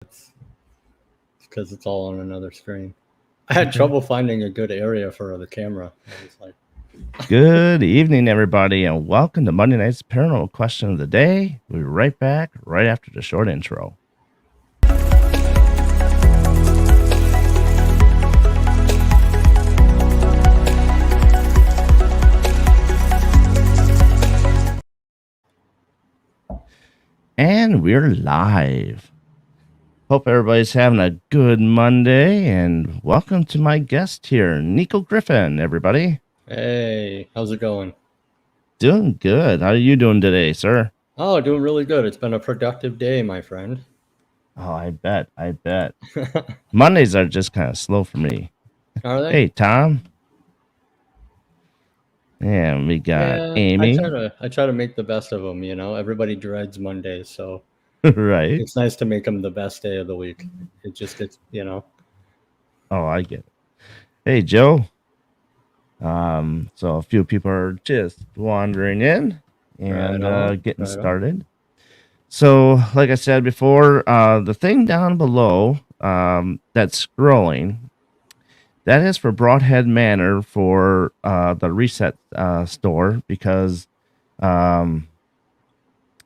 It's because it's all on another screen. I had trouble finding a good area for the camera. I was like, Good evening, everybody, and welcome to Monday Night's Paranormal Question of the Day. We'll be right back right after the short intro. And we're live. Hope everybody's having a good Monday, and welcome to my guest here, Niko Griffin, everybody. hey, how's it going? Doing good. How are you doing today, sir? Oh, doing really good. It's been a productive day, my friend. Oh, I bet. Mondays are just kind of slow for me. Are they? Hey, Tom. And we got Yeah, Amy. I try to make the best of them. Everybody dreads Mondays, so Right. it's nice to make them the best day of the week. It's. Oh, I get it. Hey, Joe. So a few people are just wandering in Right and on, getting right on. started. So, like I said before, the thing down below that's scrolling, that is for Broadhead Manor for the Reset store because um,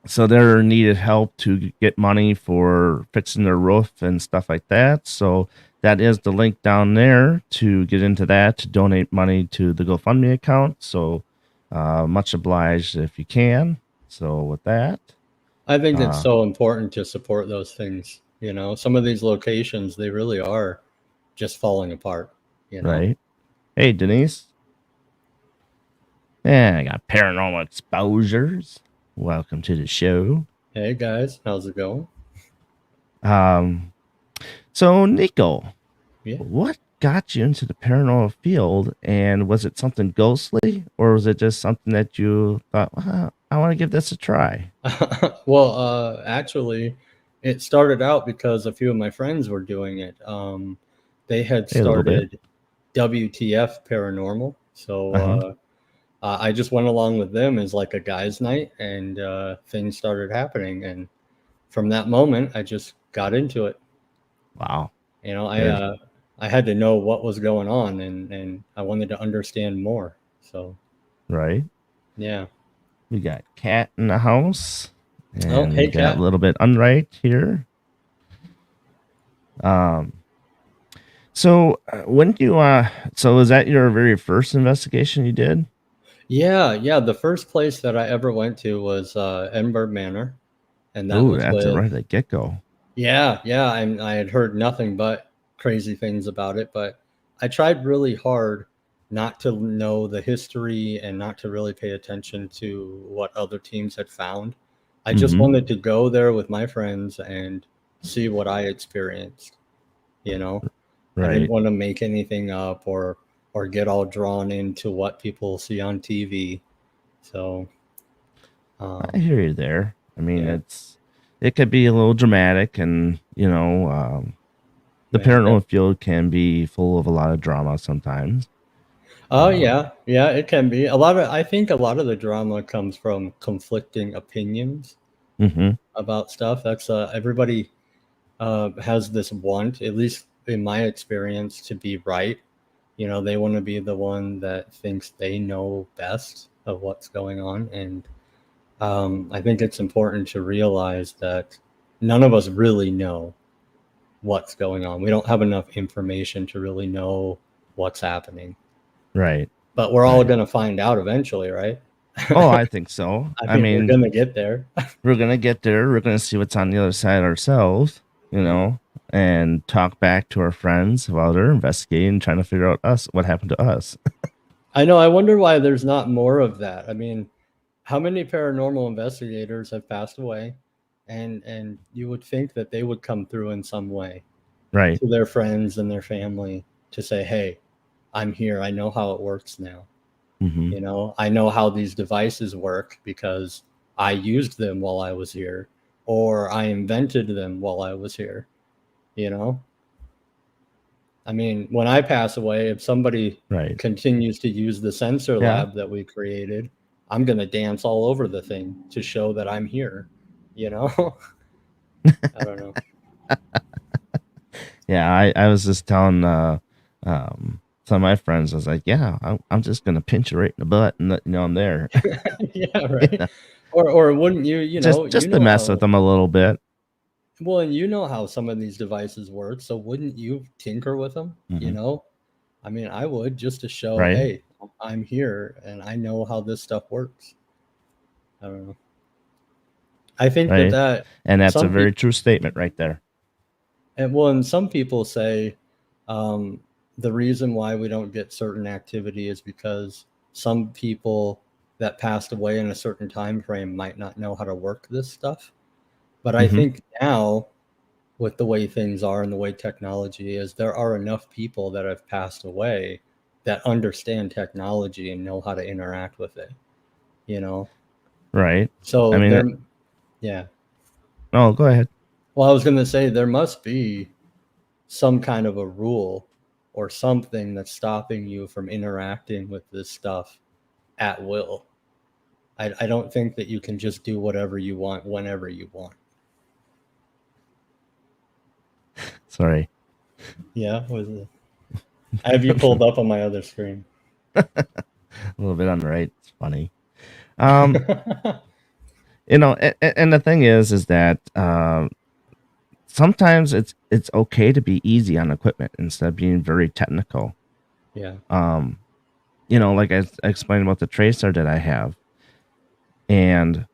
so they're needed help to get money for fixing their roof and stuff like that. So that is the link down there to get into that to donate money to the GoFundMe account. So much obliged if you can. So with that, I think it's uh, so important to support those things. Some of these locations, they really are just falling apart, you know? right. Hey Denise, and I got paranormal exposures. Welcome to the show. Hey guys, how's it going? Um, so Nico, Yeah. what got you into the paranormal field, and was it something ghostly, or was it just something that you thought, I want to give this a try? Well, actually, it started out because a few of my friends were doing it. They had Hey, a little bit. started WTF Paranormal, so Uh-huh. I just went along with them as like a guys' night, and things started happening. And from that moment, I just got into it. Wow. You know, I There's uh, I had to know what was going on, and I wanted to understand more. So right. yeah. We got cat in the house, Oh, and we hey, got a Kat. little bit unright here. Um, so when do you so was that your very first investigation you did? Yeah, yeah. The first place that I ever went to was Edinburgh Manor, and that Oh, was that's with right at the get-go. yeah, yeah. I had heard nothing but crazy things about it, but I tried really hard not to know the history and not to really pay attention to what other teams had found. I just Mm-hmm. wanted to go there with my friends and see what I experienced. You know, I didn't Right. want to make anything up or get all drawn into what people see on TV. So, I um, hear you there. I mean, yeah, it could be a little dramatic, and the yeah. paranormal field can be full of a lot of drama sometimes. Oh Um, yeah, yeah. It can be a lot of. I think a lot of the drama comes from conflicting opinions hmm about stuff. That's everybody has this want, at least in my experience, to be right. They want to be the one that thinks they know best of what's going on, and I think it's important to realize that none of us really know what's going on. We don't have enough information to really know what's happening, Right. but we're all Right. going to find out eventually, right? Oh, I think so. I I think we're mean, going to get there. we're gonna get there. We're gonna see what's on the other side ourselves, Yeah. and talk back to our friends while they're investigating, trying to figure out us what happened to us. I know. I wonder why there's not more of that. I mean, how many paranormal investigators have passed away, and you would think that they would come through in some way Right. to their friends and their family to say, "Hey, I'm here. I know how it works now. hmm I know how these devices work because I used them while I was here, or I invented them while I was here." You know, I mean, when I pass away, if somebody Right. continues to use the sensor Yeah. lab that we created, I'm going to dance all over the thing to show that I'm here. You know, I don't know. Yeah, I was just telling some of my friends, I was like, yeah, I'm just gonna pinch you right in the butt and let you know I'm there. Yeah, You right. know, Or wouldn't you, you just to know mess with how, them a little bit. well, and you know how some of these devices work, so wouldn't you tinker with them, you Hmm. know? I mean, I would, just to show, Right, hey, I'm here and I know how this stuff works. I don't know. I think that right, and that's a some very people, true statement right there. and some people say, um, the reason why we don't get certain activity is because some people that passed away in a certain time frame might not know how to work this stuff. But I Hmm. think now, with the way things are and the way technology is, there are enough people that have passed away that understand technology and know how to interact with it, you know? Right. I So mean, there, yeah. oh, go ahead. Well, I was going to say there must be some kind of a rule or something that's stopping you from interacting with this stuff at will. I don't think that you can just do whatever you want whenever you want. Sorry. Yeah, I have you pulled up on my other screen. A little bit on the right. It's funny. Um, and the thing is that sometimes it's okay to be easy on equipment instead of being very technical. Yeah. Um, like I explained about the tracer that I have, and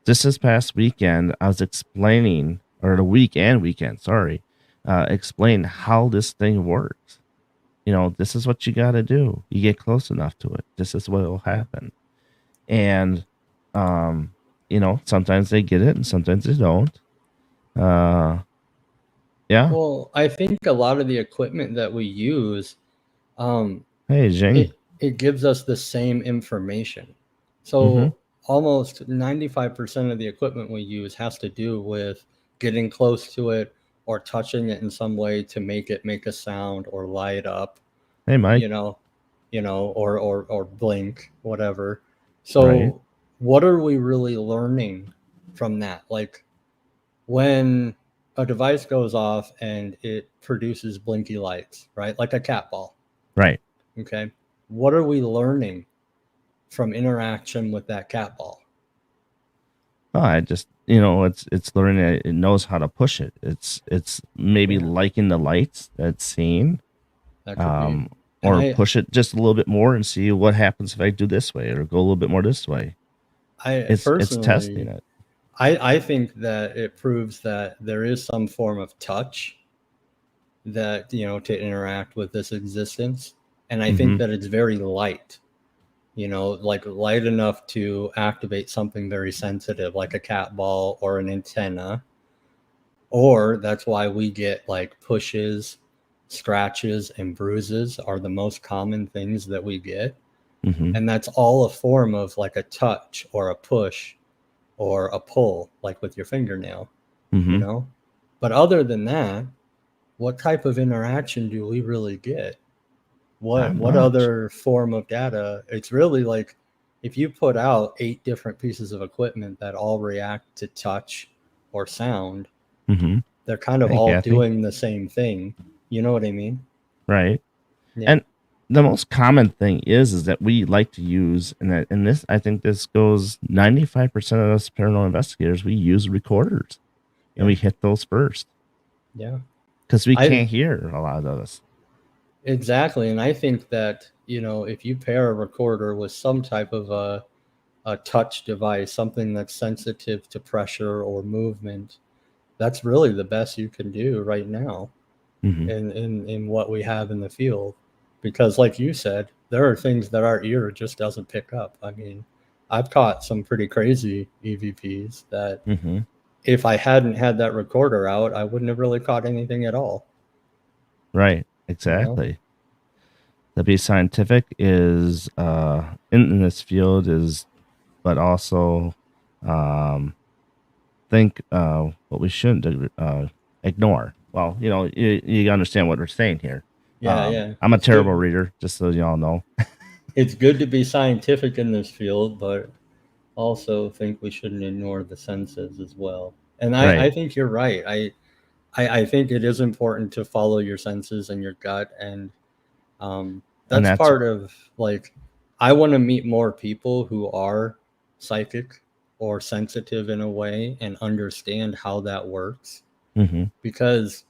just this past weekend, I was explaining, or the weekend, sorry, explain how this thing works. This is what you got to do. You get close enough to it. This is what will Yeah. happen. And, sometimes they get it and sometimes they don't. Uh, yeah. Well, I think a lot of the equipment that we use, um, Hey, Jing. it gives us the same information. Mm-hmm. So almost 95% of the equipment we use has to do with getting close to it or touching it in some way to make it make a sound or light up, Hey, Mike. you know, or blink, whatever. Right. So what are we really learning from that? Like when a device goes off and it produces blinky lights, right? Like a cat ball. Right. Okay. What are we learning from interaction with that cat ball? Oh, I just, it's learning that it knows how to push it. It's maybe Yeah, liking the lights that it's seeing, that could be. um, And or push it just a little bit more and see what happens if I do this way or go a little bit more this way. I It's testing personally, it. I think that it proves that there is some form of touch that, to interact with this existence. And I think Mm-hmm. that it's very light, like light enough to activate something very sensitive, like a cat ball or an antenna. Or that's why we get like pushes, scratches, and bruises are the most common things that we get. Mm-hmm. And that's all a form of like a touch or a push or a pull, like with your fingernail, you Mm-hmm. know? But other than that, what type of interaction do we really get? Not What much. other form of data? It's really like if you put out 8 different pieces of equipment that all react to touch or sound, Mm-hmm. they're kind of Hey, all Kathy. doing the same thing. You know what I mean? Right. Yeah. And the most common thing is that we like to use, and this I think this goes 95% of us paranormal investigators, we use recorders and Yeah. we hit those first Yeah. because we I can't hear a lot of those. exactly. And I think that, if you pair a recorder with some type of a touch device, something that's sensitive to pressure or movement, that's really the best you can do right now Mm-hmm. in what we have in the field. Because like you said, there are things that our ear just doesn't pick up. I mean, I've caught some pretty crazy EVPs that Mm-hmm. if I hadn't had that recorder out, I wouldn't have really caught anything at all, Right. you know? Exactly. To be scientific is in this field is, but also um, think what we shouldn't ignore. Well, you understand what we're saying here. Yeah, yeah. I'm a terrible reader, just so y'all know. It's good to be scientific in this field, but also think we shouldn't ignore the senses as well. And I Right. think you're right. I think it is important to follow your senses and your gut, and And that's that's part of, like, I want to meet more people who are psychic or sensitive in a way and understand how that works, hmm because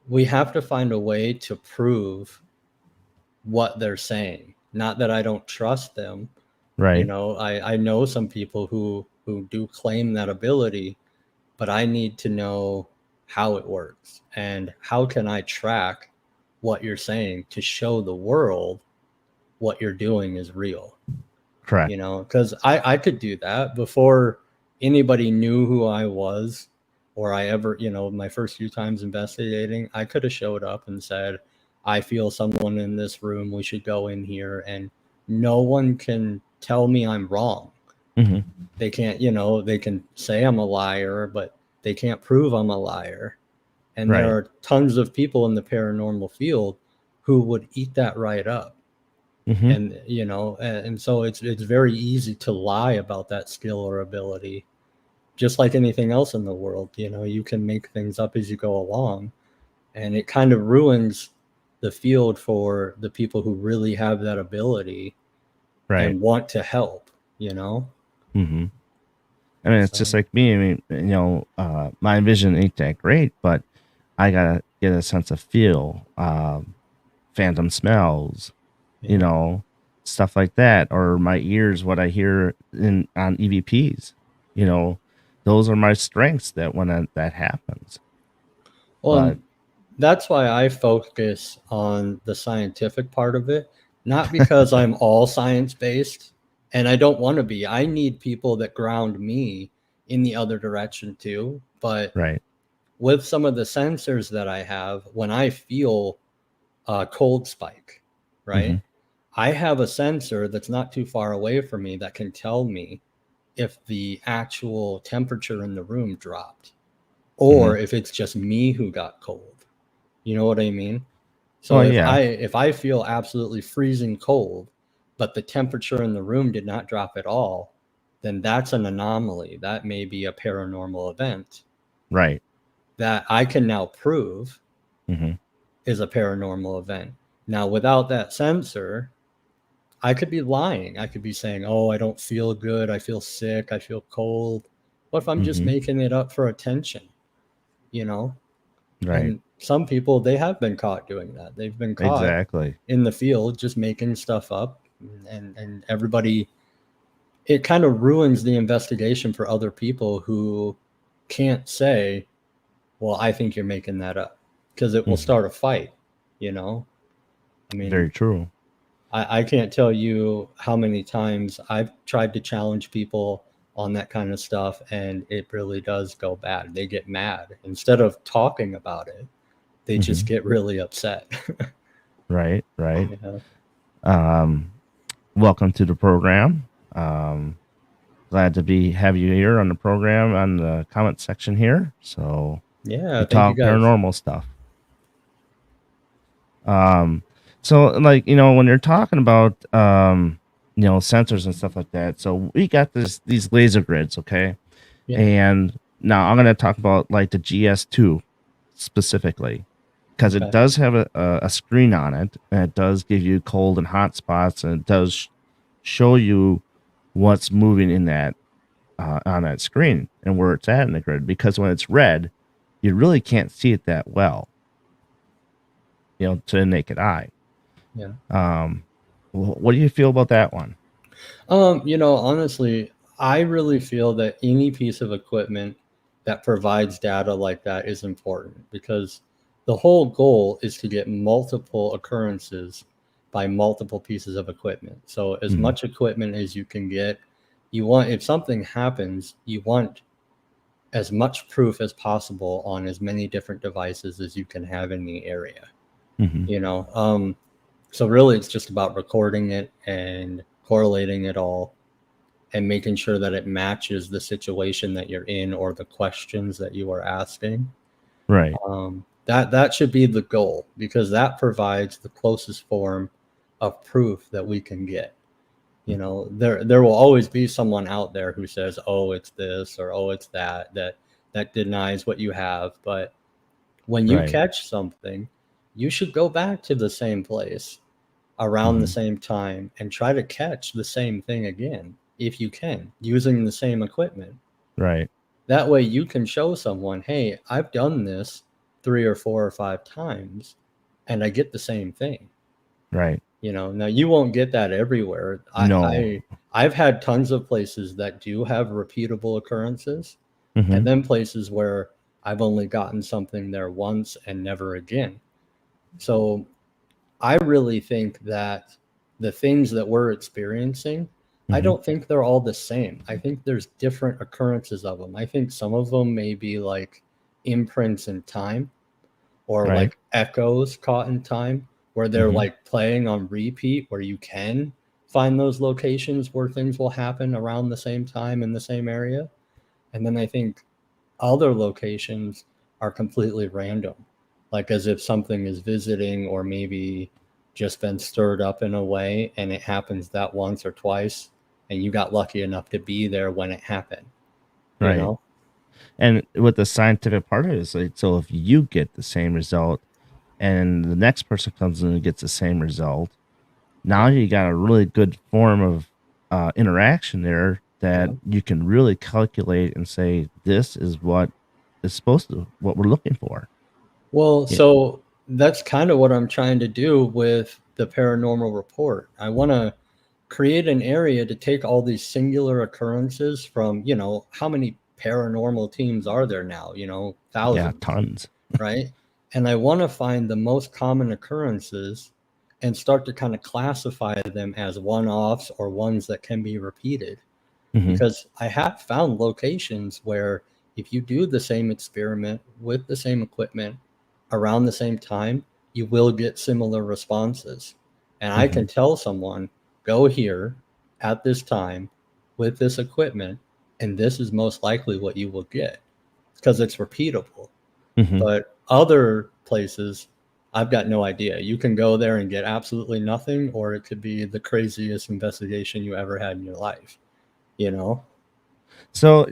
we have to find a way to prove what they're saying. Not that I don't trust them. right. I know some people who do claim that ability, but I need to know how it works and how can I track what you're saying to show the world what you're doing is real. Correct. Because I could do that before anybody knew who I was, or I ever, my first few times investigating, I could have showed up and said, I feel someone in this room, we should go in here, and no one can tell me I'm wrong. hmm They can't, they can say I'm a liar, but they can't prove I'm a liar. And there Right. are tons of people in the paranormal field who would eat that right up. hmm And and so it's very easy to lie about that skill or ability, just like anything else in the world. You can make things up as you go along, and it kind of ruins the field for the people who really have that ability Right. and want to help you know hmm I mean, it's just so like me. I mean, my vision ain't that great, but I gotta get a sense of feel, phantom smells, you yeah. know, stuff like that, or my ears, what I hear in on EVPs, you know, those are my strengths that that happens. Well, But and that's why I focus on the scientific part of it, not because I'm all science based, and I don't want to be. I need people that ground me in the other direction too. But right. with some of the sensors that I have, when I feel a cold spike, hmm right, I have a sensor that's not too far away from me that can tell me if the actual temperature in the room dropped hmm or if it's just me who got cold. You know what I mean? So Oh if yeah. I feel absolutely freezing cold, but the temperature in the room did not drop at all, then that's an anomaly. That may be a paranormal event Right. that I can now prove hmm is a paranormal event. Now, without that sensor, I could be lying. I could be saying, "Oh, I don't feel good. I feel sick. I feel cold." What if I'm just hmm making it up for attention? You know? Right. And some people, they have been caught doing that. They've been caught Exactly. in the field just making stuff up, and everybody, it kind of ruins the investigation for other people who can't say, well, I think you're making that up, because it will hmm start a fight. you know I mean, Very true. I can't tell you how many times I've tried to challenge people on that kind of stuff, and it really does go bad. They get mad instead of talking about it. They just hmm get really upset. Right. Right. Yeah. Um, welcome to the program. Glad to be have you here on the program on the comment section here. So Yeah, we thank you talk guys. paranormal stuff. Um, so like when you're talking about sensors and stuff like that. So we got these laser grids, okay, Yeah. and now I'm gonna talk about like the GS2 specifically because it Okay. does have a screen on it, and it does give you cold and hot spots, and it does show you what's moving in that on that screen and where it's at in the grid. Because when it's red, you really can't see it that well, to the naked eye. Yeah. Um, what do you feel about that one? Honestly, I really feel that any piece of equipment that provides data like that is important, because the whole goal is to get multiple occurrences by multiple pieces of equipment. So as Mhm. much equipment as you can get, you want, if something happens, you want as much proof as possible on as many different devices as you can have in the area. Mhm. You know, so really it's just about recording it and correlating it all and making sure that it matches the situation that you're in or the questions that you are asking. Right. That should be the goal, because that provides the closest form of proof that we can get. There will always be someone out there who says, "Oh, it's this," or "Oh, it's that," that denies what you have. But When you Right. catch something, you should go back to the same place around the Hmm. same time and try to catch the same thing again if you can, using the same equipment. Right. That way you can show someone, hey, I've done this 3 or 4 or 5 times and I get the same thing. Right. Now you won't get that everywhere. No. I've had tons of places that do have repeatable occurrences, and Hmm. then places where I've only gotten something there once and never again. So I really think that the things that we're experiencing, I Hmm. don't think they're all the same. I think there's different occurrences of them. I think some of them may be like imprints in time or Right. like echoes caught in time where they're Hmm. like playing on repeat, where you can find those locations where things will happen around the same time in the same area. And then I think other locations are completely random, like as if something is visiting or maybe just been stirred up in a way and it happens that once or twice and you got lucky enough to be there when it happened, you Right. know? And what the scientific part of it is like, so if you get the same result and the next person comes in and gets the same result, now Yeah. you got a really good form of interaction there that Yeah. you can really calculate and say, this is what is supposed to, what we're looking for. Well, Yeah. so that's kind of what I'm trying to do with the paranormal report. I want to create an area to take all these singular occurrences from, how many paranormal teams are there now? Yeah. Thousands, Tons. right? And I want to find the most common occurrences and start to kind of classify them as one offs or ones that can be repeated. Hmm. Because I have found locations where if you do the same experiment with the same equipment around the same time, you will get similar responses. And I Hmm. can tell someone, go here at this time with this equipment, and this is most likely what you will get because it's repeatable. Hmm. But other places, I've got no idea. You can go there and get absolutely nothing, or it could be the craziest investigation you ever had in your life, you know? So,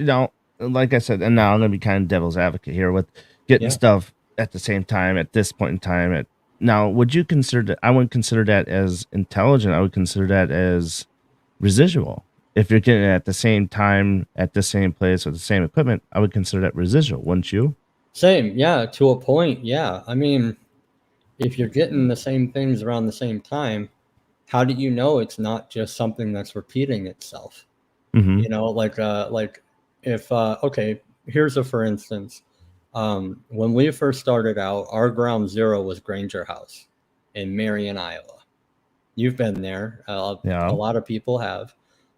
like I said, and now I'm going to be kind of devil's advocate here with getting Yeah. stuff at the same time at this point in time. Now, would you consider that? I wouldn't consider that as intelligent. I would consider that as residual. If you're getting it at the same time, at the same place, with the same equipment, I would consider that residual, wouldn't you? Same. Yeah. To a point. Yeah. I mean, if you're getting the same things around the same time, how do you know it's not just something that's repeating itself? Hmm. Like if okay, here's a for instance. When we first started out, our ground zero was Granger House in Marion, Iowa. You've been there. A Yeah. lot of people have.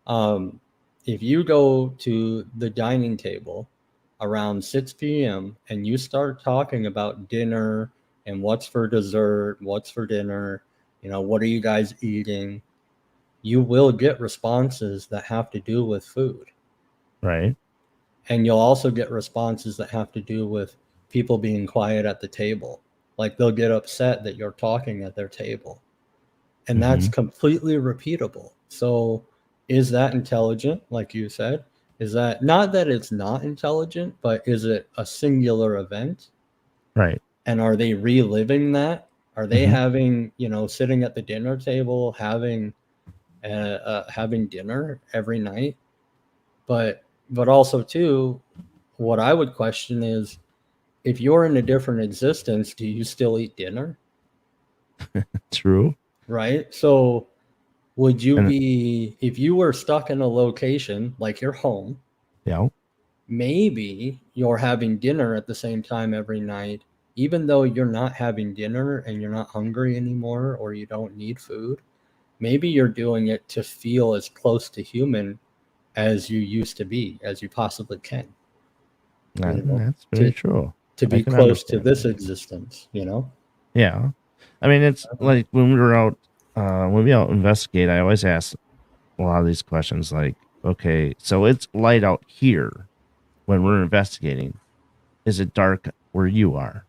Um, if you go to the dining table around 6 p.m. and you start talking about dinner and what's for dessert, what's for dinner, what are you guys eating? You will get responses that have to do with food. Right. And you'll also get responses that have to do with people being quiet at the table. Like they'll get upset that you're talking at their table. And that's Hmm. completely repeatable. So is that intelligent, like you said? Is that not that it's not intelligent, but is it a singular event? Right. And are they reliving that? Are they Hmm. having, sitting at the dinner table, having dinner every night? But also too, what I would question is, if you're in a different existence, do you still eat dinner? True. Right? So would you And be, if you were stuck in a location like your home, yeah. maybe you're having dinner at the same time every night, even though you're not having dinner and you're not hungry anymore or you don't need food. Maybe you're doing it to feel as close to human as you used to be, as you possibly can, you know, That's very to true. to I be can close to understand this that. existence. Yeah. I mean, it's like when we were out, when we out investigate, I always ask a lot of these questions like, okay, so it's light out here when we're investigating. Is it dark where you are?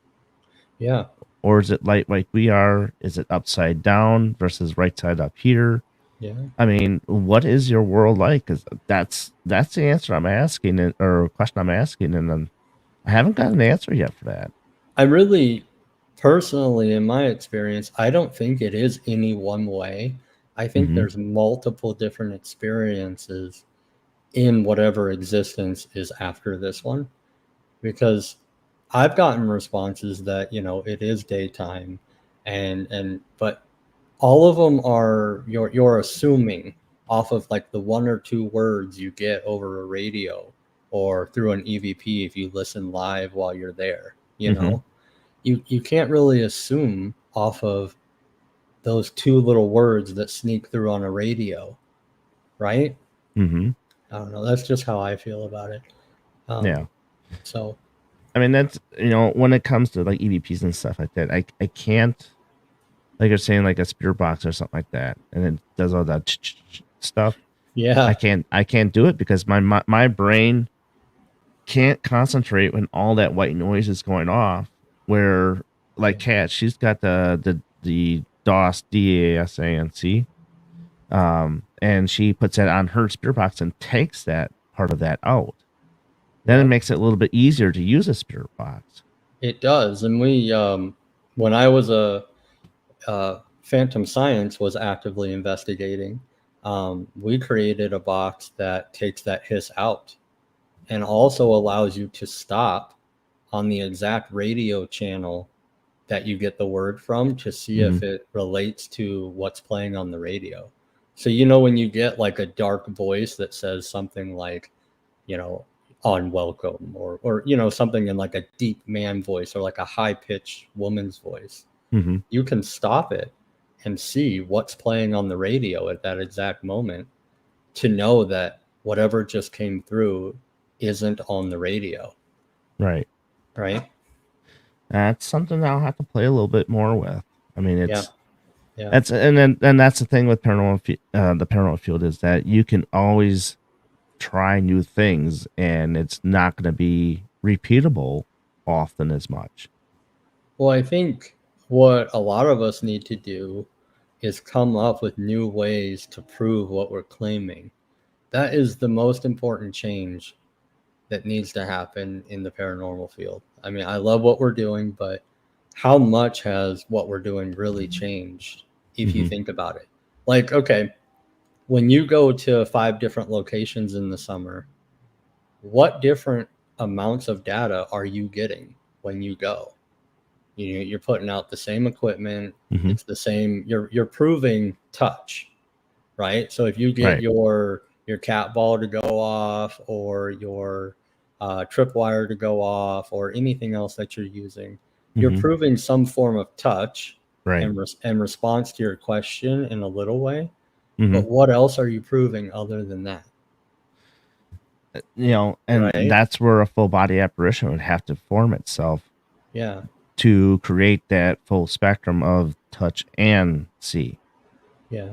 Yeah. Or is it light like we are? Is it upside down versus right side up here? Yeah. I mean, what is your world like? Because that's the answer I'm asking, or question I'm asking, and then I haven't got an answer yet for that. I really, personally, in my experience, I don't think it is any one way. I think Mm-hmm. there's multiple different experiences in whatever existence is after this one, because I've gotten responses that, it is daytime, and but all of them are, you're assuming off of like the one or two words you get over a radio or through an EVP if you listen live while you're there, Mm-hmm. you can't really assume off of those two little words that sneak through on a radio, right? Mm-hmm. I don't know. That's just how I feel about it. Yeah. So I mean, that's, when it comes to like EVPs and stuff like that, I can't, like you're saying, like a spirit box or something like that, and it does all that stuff. yeah, I can't do it because my brain can't concentrate when all that white noise is going off. Where like right. Kat, she's got the DOS DASANC, and she puts that on her spirit box and takes that part of that out. Then it Yep, makes it a little bit easier to use a spirit box. it does. And when I was Phantom Science was actively investigating, we created a box that takes that hiss out and also allows you to stop on the exact radio channel that you get the word from to see Mm-hmm. if it relates to what's playing on the radio. So, when you get like a dark voice that says something like, you know, unwelcome, or something in like a deep man voice or like a high pitched woman's voice, Mm-hmm. you can stop it and see what's playing on the radio at that exact moment to know that whatever just came through isn't on the radio, Right. right? That's something I'll have to play a little bit more with. I mean, Yeah, yeah. that's and that's the thing with the paranormal field is that you can always try new things, and it's not going to be repeatable often as much. Well, I think what a lot of us need to do is come up with new ways to prove what we're claiming. That is the most important change that needs to happen in the paranormal field. I mean, I love what we're doing, but how much has what we're doing really changed if you Mm-hmm. think about it? Like, okay, when you go to 5 different locations in the summer, what different amounts of data are you getting when you go? You're putting out the same equipment. Mm-hmm. It's the same. You're proving touch, right? So if you get Right. your cat ball to go off, or your tripwire to go off, or anything else that you're using, you're Mm-hmm. proving some form of touch Right. and response to your question in a little way. Mm-hmm. But what else are you proving other than that, And right? that's where a full body apparition would have to form itself Yeah, to create that full spectrum of touch and see. yeah,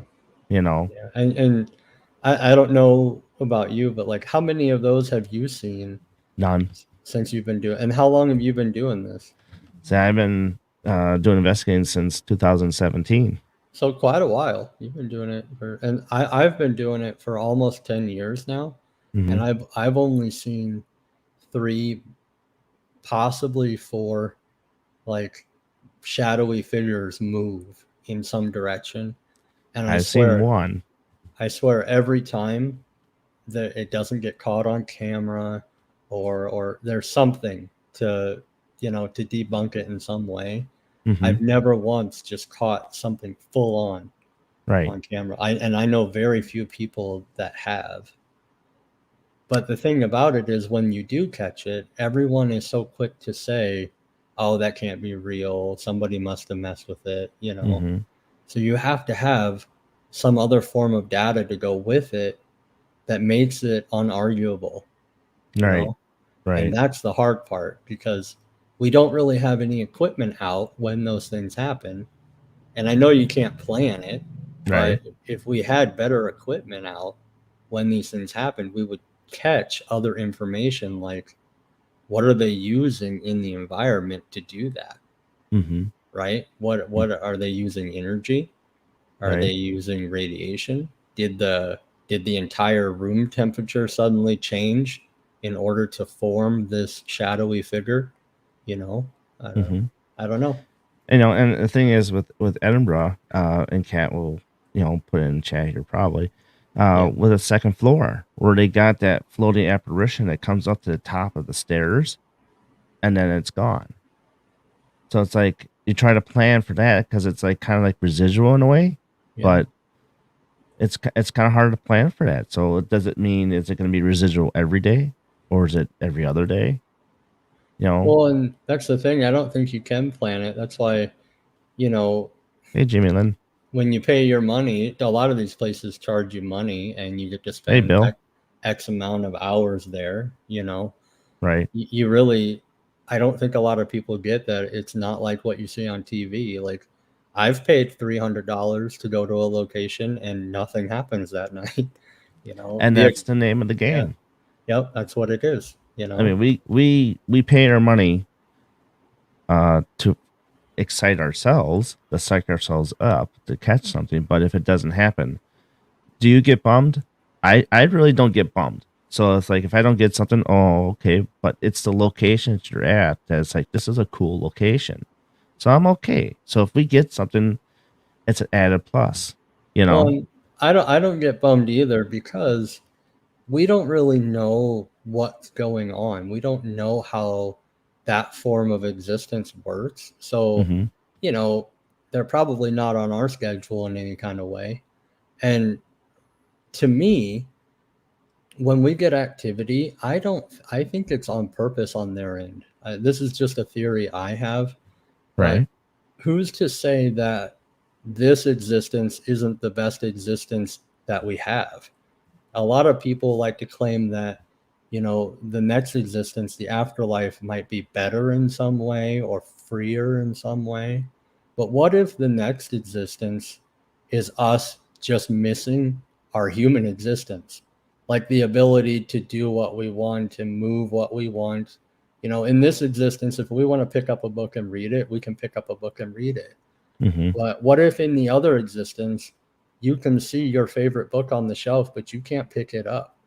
You know, yeah. And I don't know about you, but like, how many of those have you seen none. since you've been doing? And how long have you been doing this? So I've been doing investigating since 2017. So quite a while. You've been doing it and I've been doing it for almost 10 years now, Mm-hmm. and I've only seen 3, possibly 4, like, shadowy figures move in some direction. And I've seen one. I swear every time that it doesn't get caught on camera, or there's something to debunk it in some way. Mm-hmm. I've never once just caught something full Right. on camera. I know very few people that have. But the thing about it is, when you do catch it, everyone is so quick to say, "Oh, that can't be real. Somebody must have messed with it." Mm-hmm. So you have to have some other form of data to go with it that makes it unarguable, you Right. know? And Right. that's the hard part, because we don't really have any equipment out when those things happen. And I know you can't plan it, Right. but if we had better equipment out when these things happen, we would catch other information, like, what are they using in the environment to do that, Mm-hmm. right? What are they using? Energy? Are they Right. using radiation? Did the entire room temperature suddenly change in order to form this shadowy figure? You know, Mm-hmm. I don't know. And the thing is with Edinburgh, and Cat will put it in chat here probably, Yeah. with a second floor where they got that floating apparition that comes up to the top of the stairs, and then it's gone. So it's like you try to plan for that because it's like kind of like residual in a way, Yeah. but it's kind of hard to plan for that. So does it mean is it going to be residual every day, or is it every other day? Well, and that's the thing. I don't think you can plan it. That's why, you know, Hey Jimmy Lynn, when you pay your money, a lot of these places charge you money and you get to hey spend Bill, X amount of hours there, right? You really, I don't think a lot of people get that it's not like what you see on TV. Like, I've paid $300 to go to a location and nothing happens that night. And that's the name of the Yeah, game. yep, that's what it is. I mean, we pay our money to excite ourselves, to psych ourselves up to catch something. But if it doesn't happen, do you get bummed? I really don't get bummed. So it's like if I don't get something, oh okay, but it's the location that you're at that's like this is a cool location, so I'm okay. So if we get something, it's an added plus, you Well, know. and I don't get bummed either because we don't really know what's going on. We don't know how that form of existence works. So, Mm-hmm. you know, they're probably not on our schedule in any kind of way. And to me, when we get activity, I think it's on purpose on their end. This is just a theory I have, but Right. who's to say that this existence isn't the best existence that we have? A lot of people like to claim that, the next existence, the afterlife, might be better in some way or freer in some way. But what if the next existence is us just missing our human existence? Like the ability to do what we want, to move what we want. In this existence, if we want to pick up a book and read it, we can pick up a book and read it. Mm-hmm. But what if in the other existence, you can see your favorite book on the shelf, but you can't pick it up?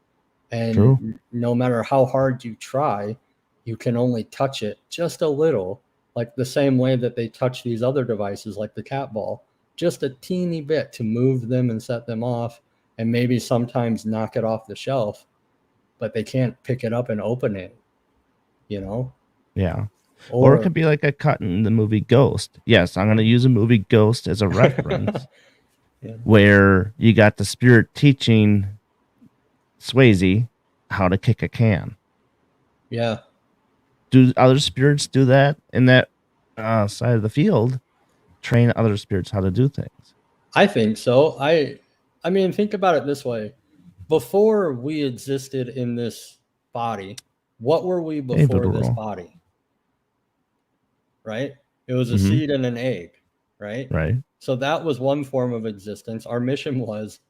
True. And no matter how hard you try, you can only touch it just a little, like the same way that they touch these other devices, like the cat ball, just a teeny bit to move them and set them off, and maybe sometimes knock it off the shelf, but they can't pick it up and open it, you know? Yeah. Or it Or, could be like a cut in the movie Ghost. Yes, I'm going to use a movie Ghost as a reference yeah, where you got the spirit teaching Swayze how to kick a can. yeah, Do other spirits do that in that side of the field? Train other spirits how to do things. I think so. I mean, think about it this way. Before we existed in this body, what were we Hey, before Voodoo this Roll. body? Right? It was a Mm-hmm. seed and an egg, right? Right. So that was one form of existence. Our mission was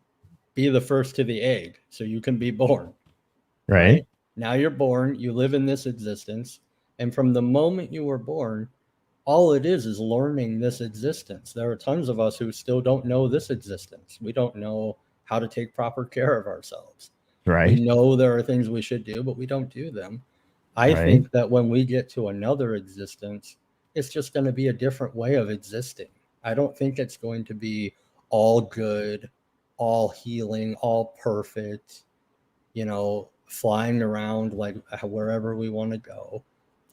be the first to the egg so you can be born, Right. right? Now you're born, you live in this existence, and from the moment you were born, all it is learning this existence. There are tons of us who still don't know this existence. We don't know how to take proper care of ourselves. We Right. know there are things we should do, but we don't do them. I Right. think that when we get to another existence, it's just going to be a different way of existing. I don't think it's going to be all good, all healing, all perfect, flying around like wherever we want to go.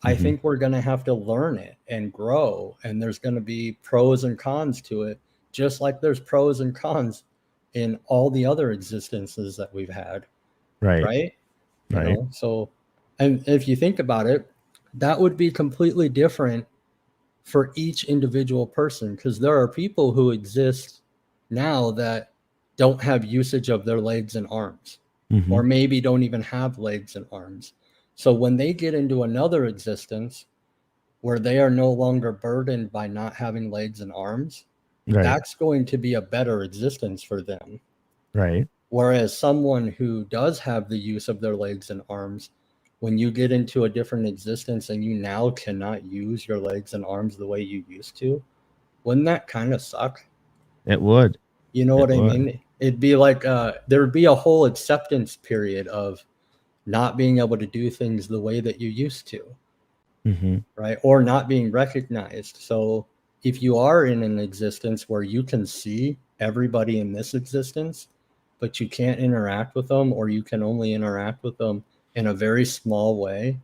I Mm-hmm. think we're going to have to learn it and grow, and there's going to be pros and cons to it, just like there's pros and cons in all the other existences that we've had, Right. right? Right. So, and if you think about it, that would be completely different for each individual person because there are people who exist now that don't have usage of their legs and arms, Mm-hmm. or maybe don't even have legs and arms. So when they get into another existence where they are no longer burdened by not having legs and arms, Right. that's going to be a better existence for them. Right. Whereas someone who does have the use of their legs and arms, when you get into a different existence and you now cannot use your legs and arms the way you used to, wouldn't that kind of suck? It would. You know It what I would. mean? It'd be like there would be a whole acceptance period of not being able to do things the way that you used to. right? Or not being recognized. So if you are in an existence where you can see everybody in this existence, but you can't interact with them, or you can only interact with them in a very small way,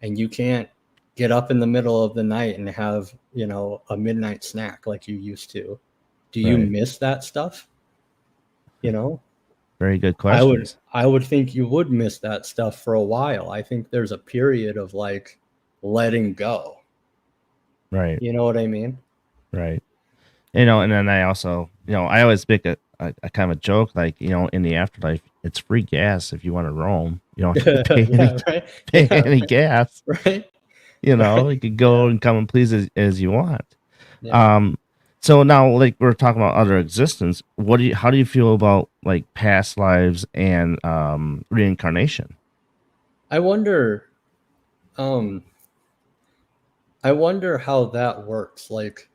and you can't get up in the middle of the night and have, a midnight snack like you used to, do you Right. miss that stuff? You know, Very good I would questions. I would think you would miss that stuff for a while. I think there's a period of like letting go. Right. You know what I mean? Right. And then I also, I always make a kind of a joke, like, in the afterlife, it's free gas if you want to roam. You don't have to pay any Yeah, right. pay Yeah, any gas. right. You Right. can go Yeah. and come and please as you want. Yeah. Um, so now, like, we're talking about other existence. How do you feel about like past lives and reincarnation? I wonder um I wonder how that works. Like